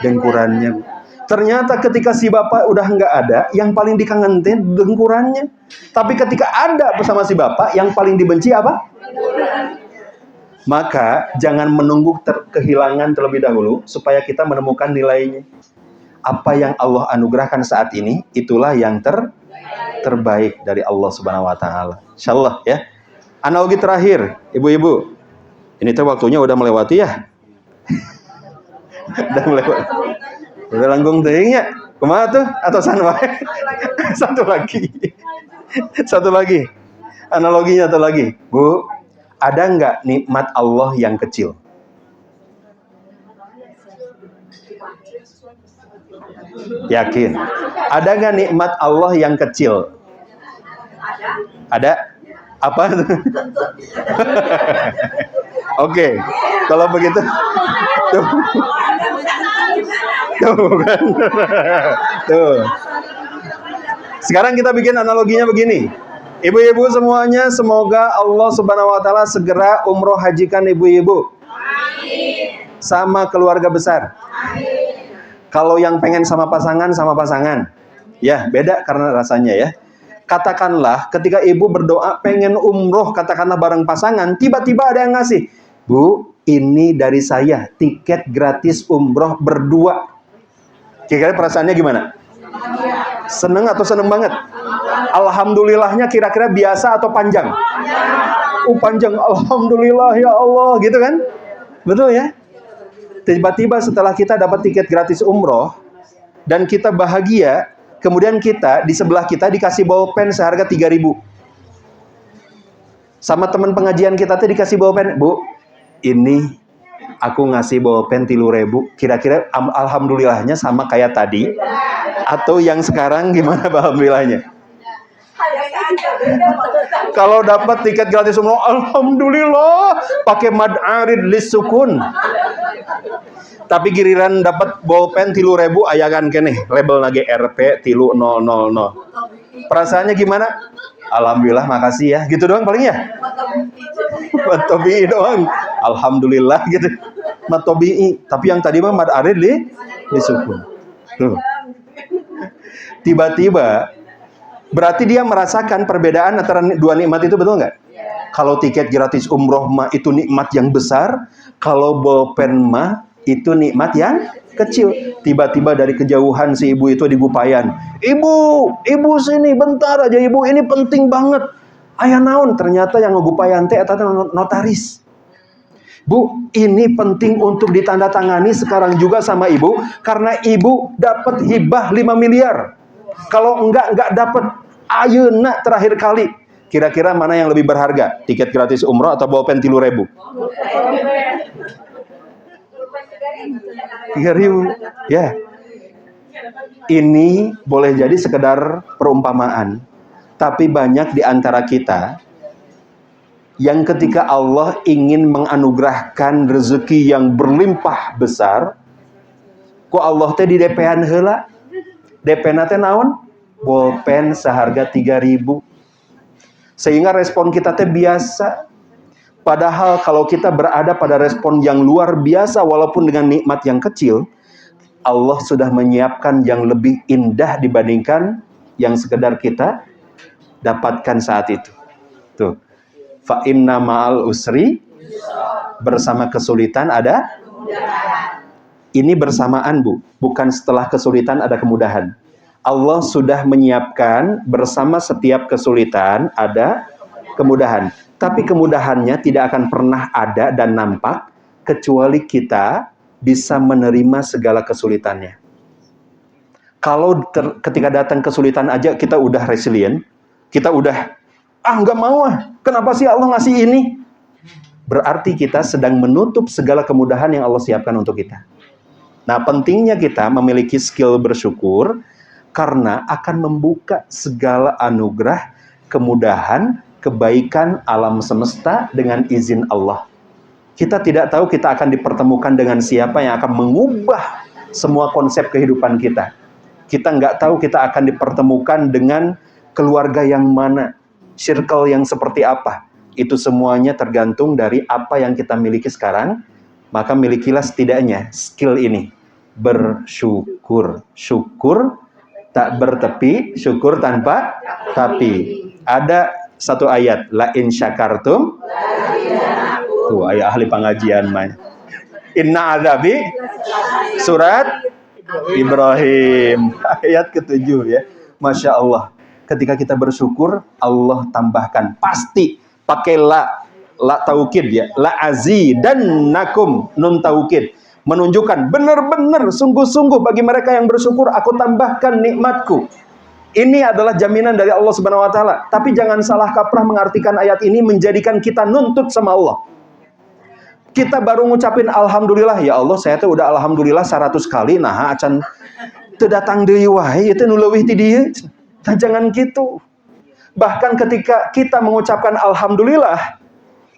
Dengkurannya. Ternyata ketika si bapak udah nggak ada, yang paling dikangenin dengkurannya. Tapi ketika ada bersama si bapak, yang paling dibenci apa? Maka jangan menunggu kehilangan terlebih dahulu supaya kita menemukan nilainya. Apa yang Allah anugerahkan saat ini, itulah yang terbaik dari Allah Subhanahu wa taala. Insyaallah ya. Analogi terakhir, ibu-ibu. Ini tuh waktunya udah melewati ya. Udah melewati. Udah langgung teuingnya. Kumaha tuh? Atosan wae. Satu lagi. Satu lagi. Analoginya satu lagi. Bu, ada nggak nikmat Allah yang kecil? Yakin? Ada nggak nikmat Allah yang kecil? Ada? Apa? Oke, kalau begitu, tuh kan, tuh. Sekarang kita bikin analoginya begini. Ibu-ibu semuanya, semoga Allah Subhanahu wa taala segera umroh hajikan ibu-ibu. Sama keluarga besar. Kalau yang pengen sama pasangan. Ya, beda karena rasanya ya. Katakanlah ketika ibu berdoa pengen umroh, katakanlah bareng pasangan, tiba-tiba ada yang ngasih, Bu, ini dari saya, tiket gratis umroh berdua. Kira-kira perasaannya gimana? Seneng atau seneng banget? Alhamdulillahnya kira-kira biasa atau panjang? Panjang, Alhamdulillah ya Allah, gitu kan? Betul ya? Tiba-tiba setelah kita dapat tiket gratis umroh dan kita bahagia, kemudian kita di sebelah kita dikasih bolpen seharga 3.000. Sama teman pengajian kita tuh dikasih bolpen, Bu, ini aku ngasih bolpen 3.000. Kira-kira alhamdulillahnya sama kayak tadi atau yang sekarang gimana alhamdulillahnya? Kalau dapat tiket gratis umroh, alhamdulillah, pakai mad arid lisukun. Tapi giliran dapat bolpen 3.000 ayakan keneh label lagi RP 3000. Perasaannya gimana? Alhamdulillah, makasih ya. Gitu doang paling ya? Matobi'i doang. Alhamdulillah gitu. Matobi'i. Tapi yang tadi mah mad arid lisukun. Tuh. Tiba-tiba berarti dia merasakan perbedaan antara dua nikmat itu, betul nggak? Kalau tiket gratis umroh mah itu nikmat yang besar, kalau bolpen mah itu nikmat yang kecil. Tiba-tiba dari kejauhan si ibu itu digupayan. Ibu sini bentar aja ibu, ini penting banget. Aya naon? Ternyata yang ngupayan teh eta notaris. Bu, ini penting untuk ditandatangani sekarang juga sama ibu, karena ibu dapat hibah 5 miliar. Kalau enggak dapat. Ayeuna terakhir kali. Kira-kira mana yang lebih berharga? Tiket gratis umroh atau bolpen 3.000? 3.000. Ya. Ini boleh jadi sekedar perumpamaan. Tapi banyak di antara kita yang ketika Allah ingin menganugerahkan rezeki yang berlimpah besar, kok Allah teh di DP-an heula? DP-na teh naon? Bolpen seharga 3.000. Sehingga respon kita teh biasa. Padahal kalau kita berada pada respon yang luar biasa walaupun dengan nikmat yang kecil, Allah sudah menyiapkan yang lebih indah dibandingkan yang sekedar kita dapatkan saat itu. Tuh. Fa inna ma'al usri, bersama kesulitan ada kemudahan. Ini bersamaan, Bu. Bukan setelah kesulitan ada kemudahan. Allah sudah menyiapkan bersama setiap kesulitan ada kemudahan. Tapi kemudahannya tidak akan pernah ada dan nampak kecuali kita bisa menerima segala kesulitannya. Kalau ketika datang kesulitan aja kita udah resilient, kita udah nggak mau kenapa sih Allah ngasih ini? Berarti kita sedang menutup segala kemudahan yang Allah siapkan untuk kita. Nah, pentingnya kita memiliki skill bersyukur karena akan membuka segala anugerah, kemudahan, kebaikan alam semesta dengan izin Allah. Kita tidak tahu kita akan dipertemukan dengan siapa yang akan mengubah semua konsep kehidupan kita. Kita nggak tahu kita akan dipertemukan dengan keluarga yang mana, circle yang seperti apa. Itu semuanya tergantung dari apa yang kita miliki sekarang. Maka milikilah setidaknya skill ini. Bersyukur. Syukur tak bertepi, syukur tanpa tapi. Ada satu ayat, la in syakartum, tuh ayat ahli pengajian main. Inna azabi, surat Ibrahim, ayat ke-7 ya. Masya Allah. Ketika kita bersyukur, Allah tambahkan. Pasti pakai la taukid ya. La azidannakum, nun taukid. Menunjukkan benar-benar sungguh-sungguh bagi mereka yang bersyukur, aku tambahkan nikmatku. Ini adalah jaminan dari Allah Subhanahu wa taala. Tapi jangan salah kaprah mengartikan ayat ini menjadikan kita nuntut sama Allah. Kita baru ngucapin alhamdulillah, ya Allah saya tuh udah alhamdulillah 100 kali, nah acan teu datang deui wae ieu teh nu leuwih ti dieu. Nah, jangan gitu. Bahkan ketika kita mengucapkan alhamdulillah,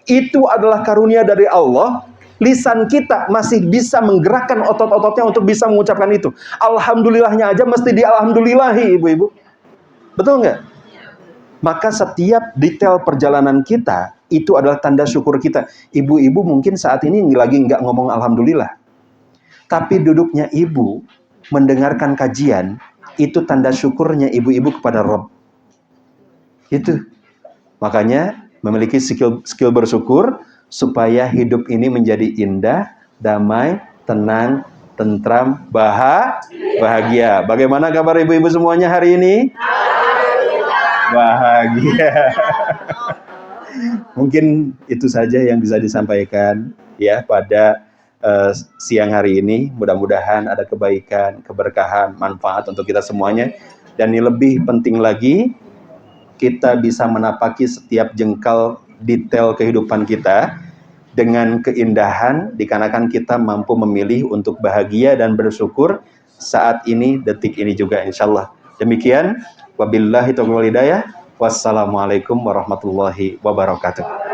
itu adalah karunia dari Allah. Lisan kita masih bisa menggerakkan otot-ototnya untuk bisa mengucapkan itu. Alhamdulillahnya aja mesti dialhamdulillahi, ibu-ibu. Betul nggak? Maka setiap detail perjalanan kita itu adalah tanda syukur kita. Ibu-ibu mungkin saat ini lagi nggak ngomong alhamdulillah. Tapi duduknya ibu mendengarkan kajian, itu tanda syukurnya ibu-ibu kepada Rabb. Itu. Makanya memiliki skill bersyukur supaya hidup ini menjadi indah, damai, tenang, tentram, bahagia. Bagaimana kabar ibu-ibu semuanya hari ini? Bahagia. Mungkin itu saja yang bisa disampaikan ya pada siang hari ini. Mudah-mudahan ada kebaikan, keberkahan, manfaat untuk kita semuanya. Dan yang lebih penting lagi, kita bisa menapaki setiap jengkal detail kehidupan kita dengan keindahan, dikarenakan kita mampu memilih untuk bahagia dan bersyukur saat ini, detik ini juga insyaallah. Demikian, wabillahi taufiq wal hidayah. Wassalamualaikum warahmatullahi wabarakatuh.